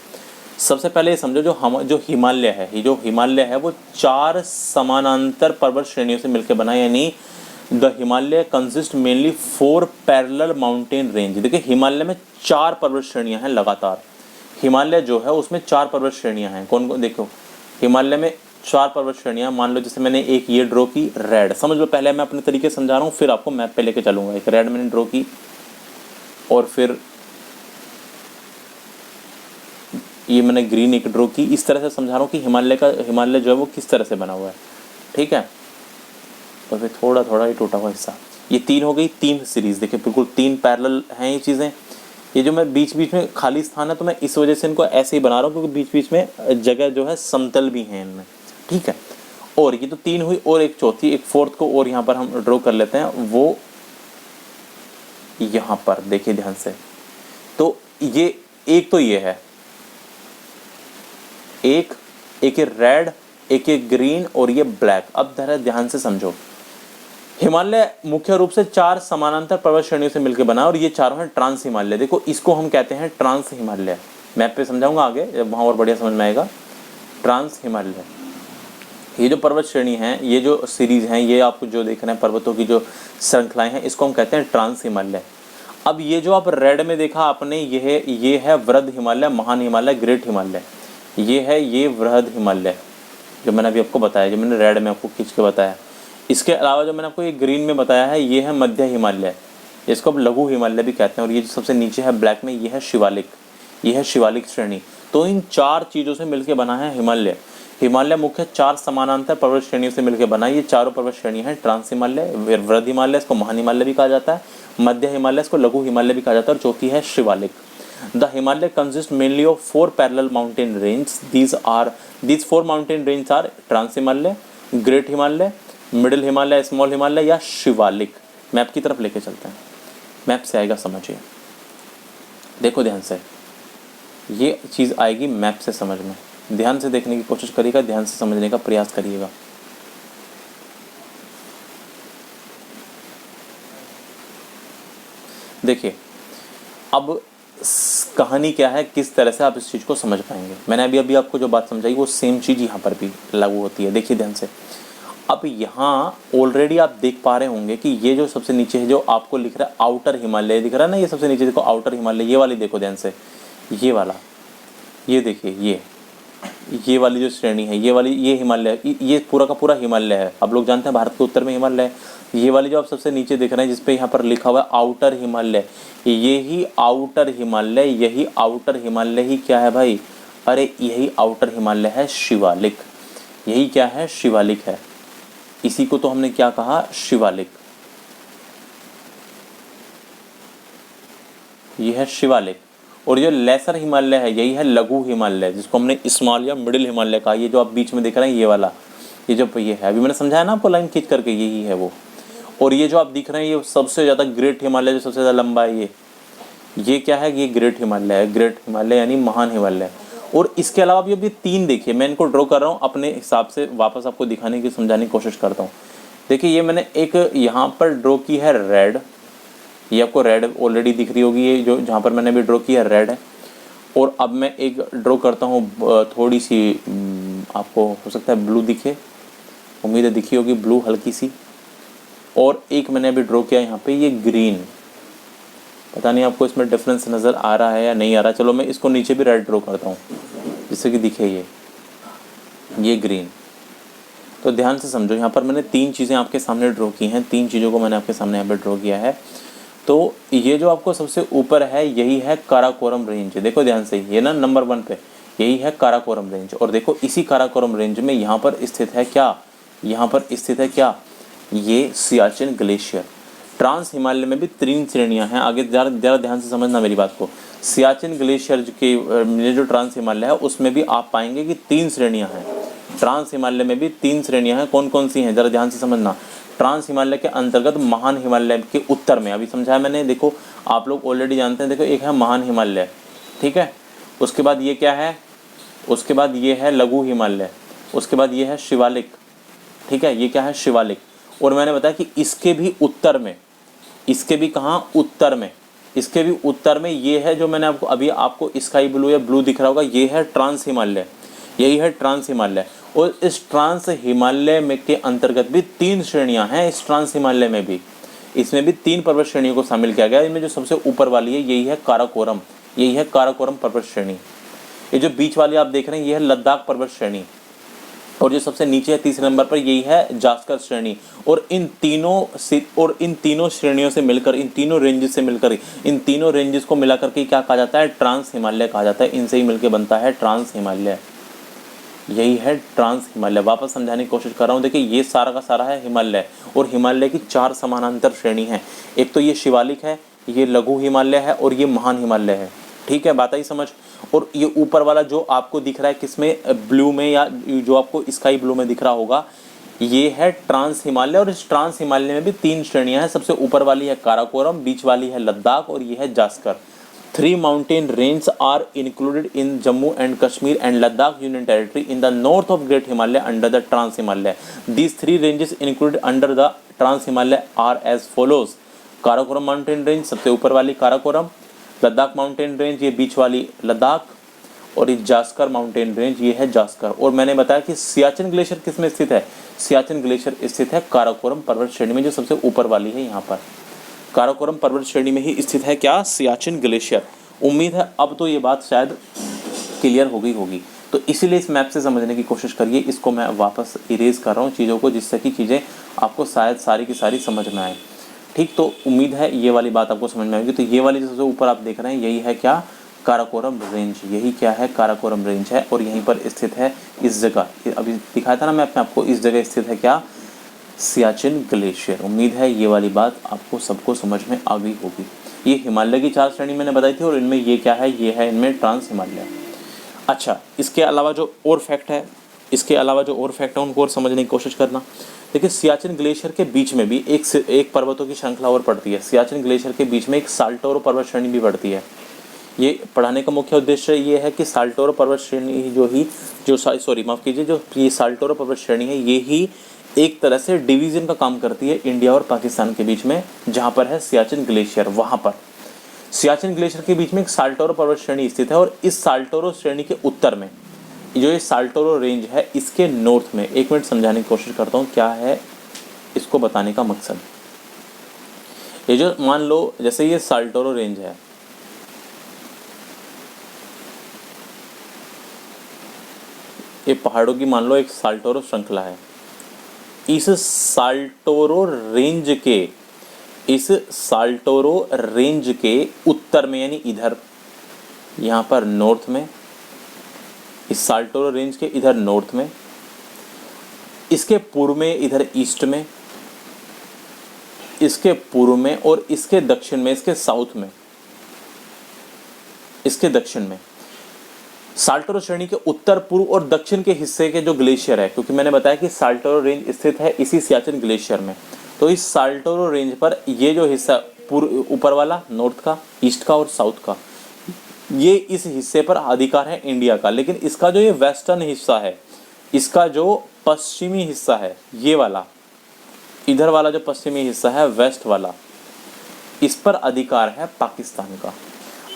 सबसे पहले ये समझो जो हिमालय है, ये जो हिमालय है वो 4 समानांतर पर्वत श्रेणियों से मिलकर बना है, यानी the Himalaya consist mainly 4 parallel mountain range. देखिए हिमालय में 4 पर्वत श्रेणियां हैं लगातार, हिमालय जो है उसमें 4 पर्वत श्रेणियां हैं। कौन कौन, देखो हिमालय में 4 पर्वत श्रेणियां, मान लो जैसे मैंने एक ये ड्रॉ की रेड, समझ लो, पहले मैं अपने तरीके से समझा रहा हूँ फिर आपको मैप पे लेके चलूंगा। एक रेड मैंने ड्रॉ की और फिर ये मैंने ग्रीन एक ड्रॉ की, इस तरह से समझा रहा हूँ कि हिमालय जो है वो किस तरह से बना हुआ है, ठीक है। और फिर थोड़ा थोड़ा ये टूटा हुआ हिस्सा, ये 3 हो गई, 3 सीरीज। देखिए बिल्कुल 3 पैरेलल हैं ये चीज़ें। ये जो मैं बीच बीच में खाली स्थान है तो मैं इस वजह से इनको ऐसे ही बना रहा हूँ क्योंकि बीच बीच में जगह जो है समतल भी हैं इनमें, ठीक है। और ये तो 3 हुई, और एक चौथी, एक फोर्थ को और यहाँ पर हम ड्रॉ कर लेते हैं, वो यहाँ पर देखिए ध्यान से। तो ये एक तो ये है, एक रेड, एक ग्रीन और ये ब्लैक। अब जरा ध्यान से समझो, हिमालय मुख्य रूप से 4 समानांतर पर्वत श्रेणियों से मिलकर बना और ये चारों हैं ट्रांस हिमालय। देखो इसको हम कहते हैं ट्रांस हिमालय, मैप पे समझाऊंगा आगे जब वहाँ और बढ़िया समझ में आएगा। ट्रांस हिमालय, ये जो पर्वत श्रेणी है, ये जो सीरीज हैं, ये आप जो देख रहे हैं पर्वतों की जो श्रृंखलाएं हैं, इसको हम कहते हैं ट्रांस हिमालय। अब ये जो आप रेड में देखा आपने, ये है वृहद हिमालय, महान हिमालय, ग्रेट हिमालय। ये वृहद हिमालय जो मैंने अभी आपको बताया, जो मैंने रेड में आपको खींच के बताया। इसके अलावा जो मैंने आपको ये ग्रीन में बताया है, ये है मध्य हिमालय, इसको अब लघु हिमालय भी कहते हैं। और ये जो सबसे नीचे है ब्लैक में, ये है शिवालिक, ये है शिवालिक श्रेणी। तो इन 4 चीज़ों से मिलकर बना है हिमालय। हिमालय मुख्य 4 समानांतर पर्वत श्रेणियों से मिलकर बना। ये चारों पर्वत श्रेणी हैं ट्रांस हिमालय, वृहद हिमालय, इसको महान हिमालय भी कहा जाता है, मध्य हिमालय, इसको लघु हिमालय भी कहा जाता है, और चौथी है Shivalik. The Himalaya consist mainly of 4 parallel mountain range. These 4 mountain range are trans Himalaya, great Himalaya, middle Himalaya, small Himalaya या शिवालिक। मैप की तरफ लेके चलते हैं, मैप से आएगा समझिए। देखो ध्यान से, ये चीज़ आएगी मैप से समझ में। ध्यान से देखने की कोशिश करिएगा, ध्यान से समझने का प्रयास करिएगा। देखिए अब कहानी क्या है, किस तरह से आप इस चीज़ को समझ पाएंगे। मैंने अभी आपको जो बात समझाई वो सेम चीज़ यहाँ पर भी लागू होती है। देखिए ध्यान से, अब यहाँ ऑलरेडी आप देख पा रहे होंगे कि ये जो सबसे नीचे है, जो आपको लिख रहा है आउटर हिमालय दिख रहा है ना, ये सबसे नीचे देखो आउटर हिमालय, ये वाली देखो ध्यान से, ये वाला, ये देखिए ये वाली जो श्रेणी है, ये वाली, ये हिमालय, ये पूरा का पूरा हिमालय है। आप लोग जानते हैं भारत के उत्तर में हिमालय है। ये वाली जो आप सबसे नीचे देख रहे हैं, जिसपे यहाँ पर लिखा हुआ है आउटर हिमालय, यही आउटर हिमालय, यही आउटर हिमालय ही क्या है भाई, अरे यही आउटर हिमालय है शिवालिक। यही क्या है, शिवालिक है। इसी को तो हमने क्या कहा, शिवालिक। यह है शिवालिक। और जो लेसर हिमालय है, यही है लघु हिमालय, जिसको हमने स्मॉल या मिडिल हिमालय कहा। ये जो आप बीच में देख रहे हैं, ये वाला, ये जो ये है, अभी मैंने समझाया ना आपको लाइन खींच करके, यही है वो। और ये जो आप दिख रहे हैं, ये सबसे ज़्यादा ग्रेट हिमालय, जो सबसे ज़्यादा लंबा है, ये क्या है, ये ग्रेट हिमालय है। ग्रेट हिमालय यानी महान हिमालय। और इसके अलावा भी अभी 3 देखिए, मैं इनको ड्रॉ कर रहा हूँ अपने हिसाब से, वापस आपको दिखाने की, समझाने की कोशिश करता हूँ। देखिए ये मैंने एक यहाँ पर ड्रॉ की है रेड, ये आपको रेड ऑलरेडी दिख रही होगी, ये जो जहाँ पर मैंने अभी ड्रॉ किया रेड है। और अब मैं एक ड्रॉ करता हूँ थोड़ी सी, आपको हो सकता है ब्लू दिखे, उम्मीद है दिखी होगी ब्लू हल्की सी। और एक मैंने अभी ड्रॉ किया यहाँ पे, ये ग्रीन, पता नहीं आपको इसमें डिफरेंस नज़र आ रहा है या नहीं आ रहा। चलो मैं इसको नीचे भी रेड ड्रॉ करता हूँ, जिससे कि दिखे ये ग्रीन। तो ध्यान से समझो, यहाँ पर मैंने 3 चीज़ें आपके सामने ड्रॉ की हैं, 3 चीज़ों को मैंने आपके सामने यहाँ पर ड्रॉ किया है। तो ये जो आपको सबसे ऊपर है, यही है काराकोरम रेंज। देखो ध्यान से, ये ना नंबर 1 पे यही है काराकोरम रेंज। और देखो इसी काराकोरम रेंज में यहाँ पर स्थित है क्या, यहाँ पर स्थित है क्या, ये सियाचिन ग्लेशियर। ट्रांस हिमालय में भी 3 श्रेणियाँ हैं। आगे ज़रा ध्यान से समझना मेरी बात को। सियाचिन ग्लेशियर के जो ट्रांस हिमालय है, उसमें भी आप पाएंगे कि 3 श्रेणियाँ हैं। ट्रांस हिमालय में भी 3 श्रेणियाँ हैं। कौन कौन सी हैं, ज़रा ध्यान से समझना। ट्रांस हिमालय के अंतर्गत महान हिमालय के उत्तर में, अभी समझाया मैंने, देखो आप लोग ऑलरेडी जानते हैं। देखो एक है महान हिमालय, ठीक है, उसके बाद ये क्या है, उसके बाद ये है लघु हिमालय, उसके बाद ये है शिवालिक, ठीक है, ये क्या है, शिवालिक। और मैंने बताया कि इसके भी उत्तर में, इसके भी कहाँ, उत्तर में, इसके भी उत्तर में ये है जो मैंने आपको अभी आपको स्काई ब्लू या ब्लू दिख रहा होगा, ये है ट्रांस हिमालय, यही है ट्रांस हिमालय। और इस ट्रांस हिमालय में के अंतर्गत भी 3 श्रेणियां हैं। इस ट्रांस हिमालय में भी, इसमें भी 3 पर्वत श्रेणियों को शामिल किया गया। इनमें जो सबसे ऊपर वाली है, यही है काराकोरम, यही है काराकोरम पर्वत श्रेणी। ये जो बीच वाली आप देख रहे हैं, ये है लद्दाख पर्वत श्रेणी। और जो सबसे नीचे है 3 नंबर पर, यही है जास्कर श्रेणी। और इन तीनों श्रेणियों से मिलकर, इन तीनों रेंजेस से मिलकर, इन तीनों रेंजेस को मिलाकर के क्या कहा जाता है, ट्रांस हिमालय कहा जाता है। इनसे ही मिलकर बनता है ट्रांस हिमालय, यही है ट्रांस हिमालय। वापस समझाने की कोशिश कर रहा हूँ। देखिए ये सारा का सारा है हिमालय, और हिमालय की 4 समानांतर श्रेणी हैं। एक तो ये शिवालिक है, ये लघु हिमालय है, और ये महान हिमालय है। ठीक है, बात आई समझ। और ये ऊपर वाला जो आपको दिख रहा है, किसमें, ब्लू में, या जो आपको स्काई ब्लू में दिख रहा होगा, ये है ट्रांस हिमालय। और इस ट्रांस हिमालय में भी 3 श्रेणियां हैं। सबसे ऊपर वाली है काराकोरम, बीच वाली है लद्दाख, और ये है Zanskar. 3 mountain ranges are included in Jammu and Kashmir and Ladakh Union Territory in the north of Great Himalaya under the Trans Himalaya. These 3 ranges included under the Trans Himalaya are as follows: Karakoram mountain range, सबसे ऊपर वाली Karakoram, Ladakh mountain range, ये बीच वाली लद्दाख, और ये Zanskar mountain range, ये है जास्कर। और मैंने बताया कि सियाचिन ग्लेशियर किस में स्थित है, सियाचिन ग्लेशियर स्थित है काराकोरम पर्वत श्रेणी में, जो सबसे ऊपर वाली है यहाँ पर काराकोरम पर्वत श्रेणी में ही स्थित है क्या, सियाचिन ग्लेशियर। उम्मीद है अब तो ये बात शायद क्लियर हो गई होगी। तो इसीलिए इस मैप से समझने की कोशिश करिए, इसको मैं वापस इरेज कर रहा हूँ चीज़ों को, जिससे कि चीज़ें आपको शायद सारी की सारी समझ में आए। ठीक, तो उम्मीद है ये वाली बात आपको समझ में आएगी। तो ये वाली सबसे ऊपर आप देख रहे हैं यही है क्या, काराकोरम रेंज, यही क्या है, काराकोरम रेंज है। और यहीं पर स्थित है इस जगह, अभी दिखाया था ना मैप में आपको, इस जगह स्थित है क्या, सियाचिन ग्लेशियर। उम्मीद है ये वाली बात आपको सबको समझ में आ गई होगी। ये हिमालय की 4 श्रेणी मैंने बताई थी, और इनमें ये क्या है, ये है इनमें ट्रांस हिमालय। अच्छा, इसके अलावा जो और फैक्ट है, उनको और समझने की कोशिश करना। देखिए, सियाचिन ग्लेशियर के बीच में भी एक पर्वतों की श्रृंखला और पड़ती है। सियाचिन ग्लेशियर के बीच में एक साल्टोरो पर्वत श्रेणी भी पड़ती है। ये पढ़ाने का मुख्य उद्देश्य ये है कि साल्टोरो पर्वत श्रेणी जो ये साल्टोरो पर्वत श्रेणी है, ये ही एक तरह से डिवीजन का काम करती है इंडिया और पाकिस्तान के बीच में। जहाँ पर है सियाचिन ग्लेशियर, वहाँ पर सियाचिन ग्लेशियर के बीच में एक साल्टोरो पर्वत श्रेणी स्थित है। और इस साल्टोरो श्रेणी के उत्तर में जो ये साल्टोरो रेंज है, इसके नॉर्थ में, एक मिनट समझाने की कोशिश करता हूँ क्या है इसको बताने का मकसद। ये जो मान लो जैसे ये साल्टोरो रेंज है, ये पहाड़ों की मान लो एक साल्टोरो श्रृंखला है। इस साल्टोरो रेंज के उत्तर में, यानी इधर यहाँ पर नॉर्थ में, इस साल्टोरो रेंज के इधर नॉर्थ में, इसके पूर्व में इधर ईस्ट में, इसके पूर्व में, और इसके दक्षिण में, इसके साउथ में, इसके दक्षिण में, साल्टोरो श्रेणी के उत्तर, पूर्व और दक्षिण के हिस्से के जो ग्लेशियर है, क्योंकि मैंने बताया कि साल्टोरो रेंज स्थित है इसी सियाचिन ग्लेशियर में। तो इस साल्टोरो रेंज पर ये जो हिस्सा पूर्व ऊपर वाला, नॉर्थ का, ईस्ट का और साउथ का, ये इस हिस्से पर अधिकार है इंडिया का। लेकिन इसका जो ये वेस्टर्न हिस्सा है, इसका जो पश्चिमी हिस्सा है, ये वाला इधर वाला जो पश्चिमी हिस्सा है, वेस्ट वाला, इस पर अधिकार है पाकिस्तान का।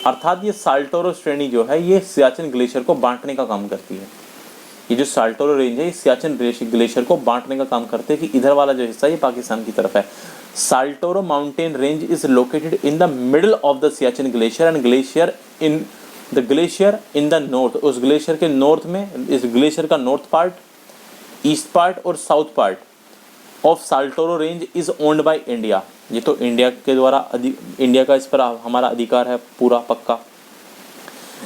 अर्थात ये साल्टोरो श्रेणी जो है, ये सियाचिन ग्लेशियर को बांटने का काम करती है। ये जो साल्टोरो रेंज है, ये सियाचिन ग्लेशियर को बांटने का काम करते हैं कि इधर वाला जो हिस्सा ये पाकिस्तान की तरफ है। Saltoro mountain range is located in the middle of the Siachen glacier and glacier in the north. उस ग्लेशियर के नॉर्थ में, इस ग्लेशियर का नॉर्थ पार्ट, ईस्ट पार्ट और south part of Saltoro range is owned by India. ये तो इंडिया के द्वारा, इंडिया का इस पर हमारा अधिकार है पूरा पक्का।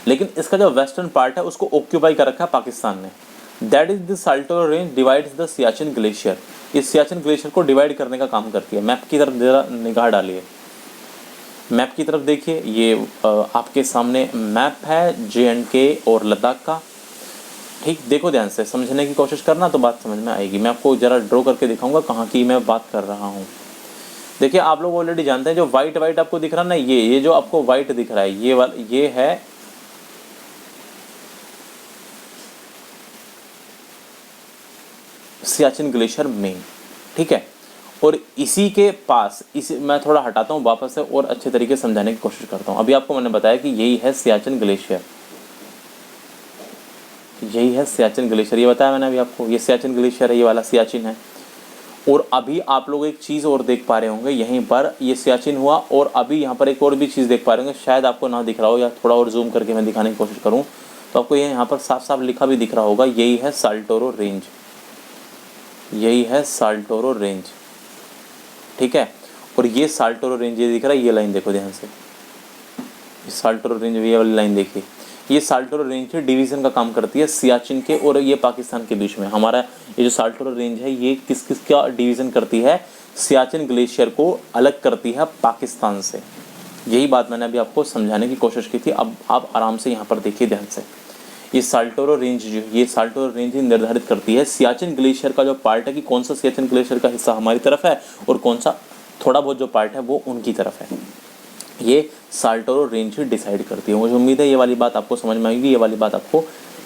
लेकिन इसका जो वेस्टर्न पार्ट है उसको ऑक्यूपाई कर रखा है पाकिस्तान ने। That is the Saltoro range divides the Siachen glacier. इस सियाचिन ग्लेशियर को डिवाइड करने का काम करती है। मैप की तरफ जरा निगाह डालिए, मैप की तरफ देखिए। ये आपके सामने मैप है JNK और लद्दाख का। ठीक, देखो ध्यान से, समझने की कोशिश करना तो बात समझ में आएगी। मैं आपको जरा ड्रॉ करके दिखाऊंगा कहाँ की मैं बात कर रहा हूँ। देखिए, आप लोग ऑलरेडी जानते हैं, जो वाइट वाइट आपको दिख रहा है ना, ये जो आपको वाइट दिख रहा है, ये वाला, ये है सियाचिन ग्लेशियर मेन। ठीक है, और इसी के पास, इसी मैं थोड़ा हटाता हूँ वापस से और अच्छे तरीके से समझाने की कोशिश करता हूँ। अभी आपको मैंने बताया कि यही है सियाचिन ग्लेशियर, यही है सियाचिन ग्लेशियर, ये बताया मैंने अभी आपको। ये सियाचिन ग्लेशियर है, ये वाला सियाचिन है। और अभी आप लोग एक चीज़ और देख पा रहे होंगे, यहीं पर ये सियाचिन हुआ, और अभी यहाँ पर एक और भी चीज़ देख पा रहे होंगे, शायद आपको ना दिख रहा हो, या थोड़ा और जूम करके मैं दिखाने की कोशिश करूँ तो आपको ये यहाँ पर साफ साफ लिखा भी दिख रहा होगा, यही है साल्टोरो रेंज, यही है साल्टोरो रेंज। ठीक है, और ये साल्टोरो रेंज ये दिख रहा है, ये लाइन देखो ध्यान से, साल्टोरो रेंज, ये वाली लाइन देखिए। ये साल्टोरो रेंज डिवीज़न का काम करती है सियाचिन के और ये पाकिस्तान के बीच में। हमारा ये जो साल्टोरो रेंज है, ये किस किस का डिवीज़न करती है, सियाचिन ग्लेशियर को अलग करती है पाकिस्तान से। यही बात मैंने अभी आपको समझाने की कोशिश की थी। अब आप आराम से यहाँ पर देखिए ध्यान से। ये साल्टोरो रेंज जो, ये साल्टोरो रेंज ही निर्धारित करती है सियाचिन ग्लेशियर का जो पार्ट है कि कौन सा सियाचिन ग्लेशियर का हिस्सा हमारी तरफ है और कौन सा थोड़ा बहुत जो पार्ट है वो उनकी तरफ है। ये साल्टोरो रेंज ही डिसाइड करती है। मुझे उम्मीद है ये वाली बात आपको समझ में आएगी, ये वाली बात आपको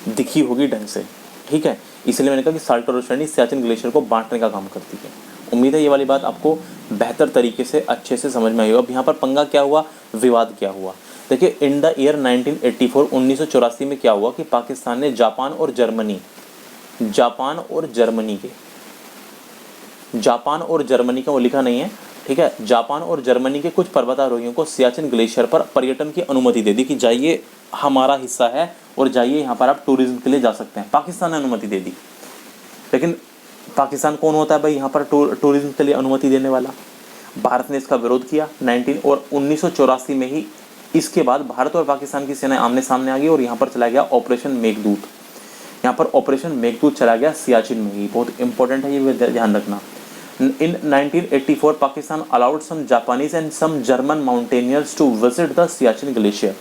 दिखी होगी ढंग से। ठीक है, इसलिए मैंने कहा कि साल्टोरो श्रेणी सियाचिन ग्लेशियर को बांटने का काम करती है। उम्मीद है ये वाली बात आपको बेहतर तरीके से अच्छे से समझ में आई होगी। अब यहाँ पर पंगा क्या हुआ, विवाद क्या हुआ। देखिए इन द ईयर 1984 1984 में क्या हुआ कि पाकिस्तान ने जापान और जर्मनी का वो लिखा नहीं है, ठीक है, जापान और जर्मनी के कुछ पर्वतारोहियों को सियाचिन ग्लेशियर पर पर्यटन की अनुमति दे दी कि जाइए, हमारा हिस्सा है और जाइए, यहाँ पर आप टूरिज्म के लिए जा सकते हैं। पाकिस्तान ने अनुमति दे दी। लेकिन पाकिस्तान कौन होता है भाई यहाँ पर टूरिज्म के लिए अनुमति देने वाला? भारत ने इसका विरोध किया 1984 में ही। इसके बाद भारत और पाकिस्तान की सेनाएं आमने सामने आ गई और यहाँ पर चला गया ऑपरेशन मेघदूत। यहाँ पर ऑपरेशन मेघदूत चला गया सियाचिन में ही। बहुत इंपॉर्टेंट है, ये ध्यान रखना। In 1984, Pakistan allowed some Japanese and some German mountaineers to visit the Siachen Glacier.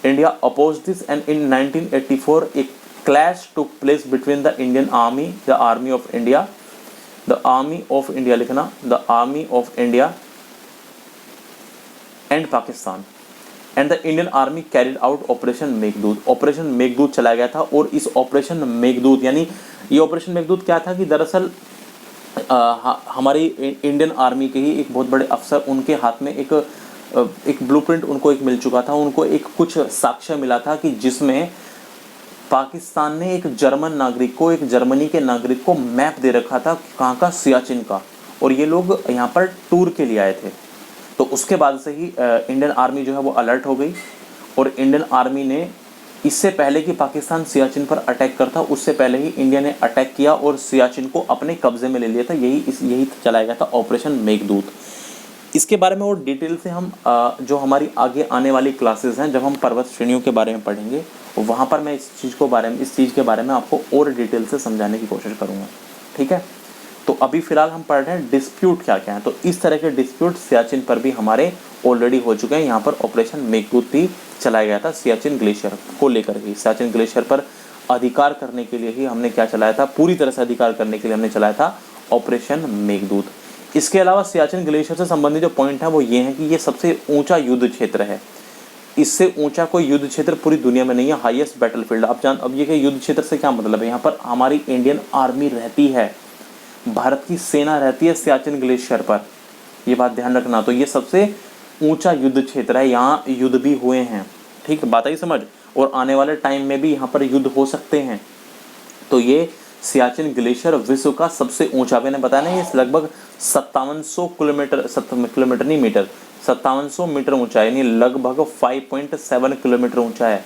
India opposed this, and in 1984, a clash took place between the Indian Army, the Army of India, लिखना, the Army of India and Pakistan. And the Indian Army carried out Operation Meghdoot. Operation Meghdoot चलाया गया था और इस operation Meghdoot यानी ये operation Meghdoot क्या था कि दरअसल हमारी इंडियन आर्मी के ही एक बहुत बड़े अफसर, उनके हाथ में एक ब्लूप्रिंट उनको एक मिल चुका था, उनको एक कुछ साक्ष्य मिला था कि जिसमें पाकिस्तान ने एक जर्मन नागरिक को, एक जर्मनी के नागरिक को मैप दे रखा था कहाँ का, सियाचिन का, और ये लोग यहाँ पर टूर के लिए आए थे। तो उसके बाद से ही इंडियन आर्मी जो है वो अलर्ट हो गई और इंडियन आर्मी ने इससे पहले कि पाकिस्तान सियाचिन पर अटैक करता, उससे पहले ही इंडिया ने अटैक किया और सियाचिन को अपने कब्जे में ले लिया था। यही चलाया गया था ऑपरेशन मेघदूत। इसके बारे में और डिटेल से हम जो हमारी आगे आने वाली क्लासेस हैं, जब हम पर्वत श्रेणियों के बारे में पढ़ेंगे, वहाँ पर मैं इस चीज़ के बारे में आपको और डिटेल से समझाने की कोशिश करूँगा। ठीक है, तो अभी फ़िलहाल हम पढ़ रहे हैं डिस्प्यूट क्या क्या है। तो इस तरह के डिस्प्यूट सियाचिन पर भी हमारे ऑलरेडी हो चुके हैं। यहाँ पर ऑपरेशन मेघदूत भी चलाया गया था सियाचिन ग्लेशियर को लेकर ही। सियाचिन ग्लेशियर पर अधिकार करने के लिए ही हमने क्या चलाया था, पूरी तरह से अधिकार करने के लिए हमने चलाया था ऑपरेशन मेघदूत। इसके अलावा सियाचिन ग्लेशियर से संबंधित जो पॉइंट है वो ये है कि ये सबसे ऊंचा युद्ध क्षेत्र है। इससे ऊंचा कोई युद्ध क्षेत्र पूरी दुनिया में नहीं है, हाईएस्ट बैटलफील्ड। अब ये कि युद्ध क्षेत्र से क्या मतलब है, यहाँ पर हमारी इंडियन आर्मी रहती है, भारत की सेना रहती है सियाचिन ग्लेशियर पर, ये बात ध्यान रखना। तो ये सबसे ऊंचा युद्ध क्षेत्र है, यहाँ युद्ध भी हुए हैं। ठीक है, बात आई समझ, और आने वाले टाइम में भी यहाँ पर युद्ध हो सकते हैं। तो ये सियाचिन ग्लेशियर विश्व का सबसे ऊंचा, मैंने बताया ना, ये लगभग 5700 किलोमीटर नहीं मीटर, 5700 मीटर ऊंचा है, यानी लगभग 5.7 किलोमीटर ऊंचा है।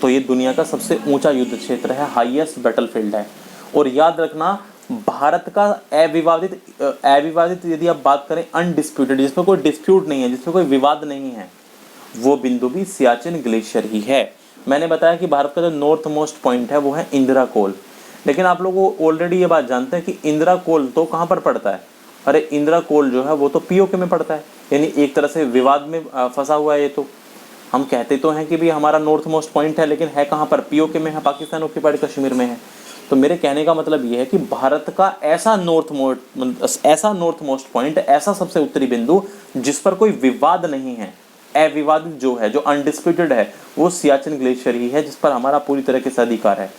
तो ये दुनिया का सबसे ऊंचा युद्ध क्षेत्र है, हाईएस्ट बैटलफील्ड है। और याद रखना, भारत का अविवादित यदि आप बात करें, अनडिस्प्यूटेड, जिसमें कोई डिस्प्यूट नहीं है, जिसमें कोई विवाद नहीं है, वो बिंदु भी सियाचिन ग्लेशियर ही है। मैंने बताया कि भारत का जो नॉर्थ मोस्ट पॉइंट है वो है इंदिरा कोल। लेकिन आप लोग ऑलरेडी ये बात जानते हैं कि इंदिरा कोल तो कहाँ पर पड़ता है? अरे इंदिरा कोल जो है वो तो पीओके में पड़ता है, यानी एक तरह से विवाद में फंसा हुआ है। ये तो हम कहते तो हैं कि भी हमारा नॉर्थ मोस्ट पॉइंट है, लेकिन है कहाँ पर? पीओके में है, पाकिस्तान ऑक्यूपाइड कश्मीर में है। तो मेरे कहने का मतलब ये है कि भारत का ऐसा नॉर्थ मोस्ट पॉइंट, ऐसा सबसे उत्तरी बिंदु जिस पर कोई विवाद नहीं है, अविवादित जो है, जो अनडिस्प्यूटेड है, वो सियाचिन ग्लेशियर ही है, जिस पर हमारा पूरी तरीके से अधिकार है।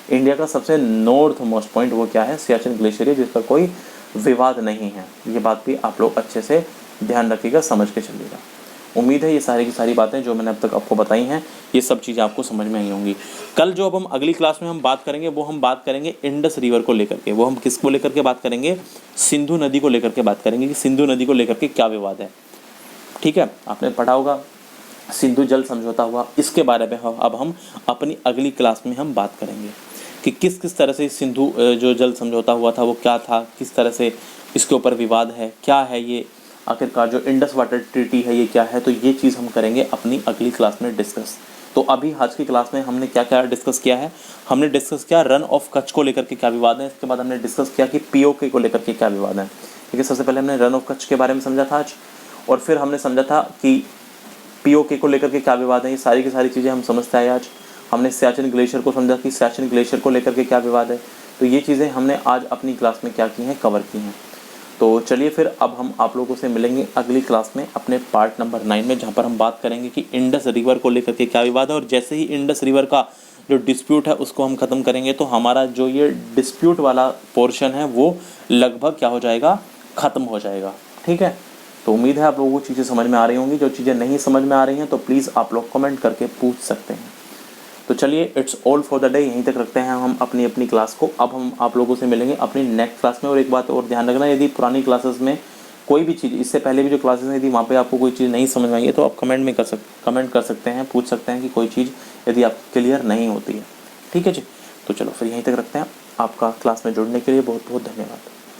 इंडिया का सबसे नॉर्थ मोस्ट पॉइंट वो क्या है? सियाचिन ग्लेशियर है, जिस पर कोई विवाद नहीं है। ये बात भी आप लोग अच्छे से ध्यान रखिएगा, समझ के चलिएगा। उम्मीद है ये सारी की सारी बातें जो मैंने अब तक आपको बताई हैं, ये सब चीज़ें आपको समझ में आई होंगी। कल जो अब हम अगली क्लास में हम बात करेंगे, वो हम बात करेंगे इंडस रिवर को लेकर के। वो हम किसको लेकर के बात करेंगे? सिंधु नदी को लेकर के बात करेंगे कि सिंधु नदी को लेकर के क्या विवाद है। ठीक है, आपने पढ़ा होगा सिंधु जल समझौता हुआ, इसके बारे में अब हम अपनी अगली क्लास में हम बात करेंगे कि किस किस तरह से सिंधु जो जल समझौता हुआ था वो क्या था, किस तरह से इसके ऊपर विवाद है, क्या है ये आखिरकार जो इंडस वाटर ट्रीटी है ये क्या है। तो ये चीज़ हम करेंगे अपनी अगली क्लास में डिस्कस। तो अभी आज की क्लास में हमने क्या क्या डिस्कस किया है? हमने डिस्कस किया रन ऑफ कच्छ को लेकर के क्या विवाद है। इसके बाद हमने डिस्कस किया कि पीओके को लेकर के क्या विवाद है। ठीक है, सबसे पहले हमने रन ऑफ कच्छ के बारे में समझा था आज, और फिर हमने समझा था कि पीओके को लेकर के क्या विवाद है। ये सारी की सारी चीज़ें हम समझते आए आज। हमने सियाचिन ग्लेशियर को समझा कि सियाचिन ग्लेशियर को लेकर के क्या विवाद है। तो ये चीज़ें हमने आज अपनी क्लास में क्या की हैं, कवर की हैं। तो चलिए फिर अब हम आप लोगों से मिलेंगे अगली क्लास में अपने पार्ट नंबर 9 में, जहाँ पर हम बात करेंगे कि इंडस रिवर को लेकर के क्या विवाद है। और जैसे ही इंडस रिवर का जो डिस्प्यूट है उसको हम ख़त्म करेंगे तो हमारा जो ये डिस्प्यूट वाला पोर्शन है वो लगभग क्या हो जाएगा, ख़त्म हो जाएगा। ठीक है, तो उम्मीद है आप लोगों को चीज़ें समझ में आ रही होंगी। जो चीज़ें नहीं समझ में आ रही हैं तो प्लीज़ आप लोग कमेंट करके पूछ सकते हैं। तो चलिए, it's all for the day, यहीं तक रखते हैं हम अपनी अपनी क्लास को। अब हम आप लोगों से मिलेंगे अपनी नेक्स्ट क्लास में। और एक बात और ध्यान रखना, यदि पुरानी क्लासेस में कोई भी चीज़, इससे पहले भी जो क्लासेस हैं, यदि वहाँ पे आपको कोई चीज़ नहीं समझ में आई है तो आप कमेंट कर सकते हैं, पूछ सकते हैं कि कोई चीज़ यदि आप क्लियर नहीं होती है। ठीक है जी, तो चलो फिर यहीं तक रखते हैं। आपका क्लास में जुड़ने के लिए बहुत बहुत धन्यवाद।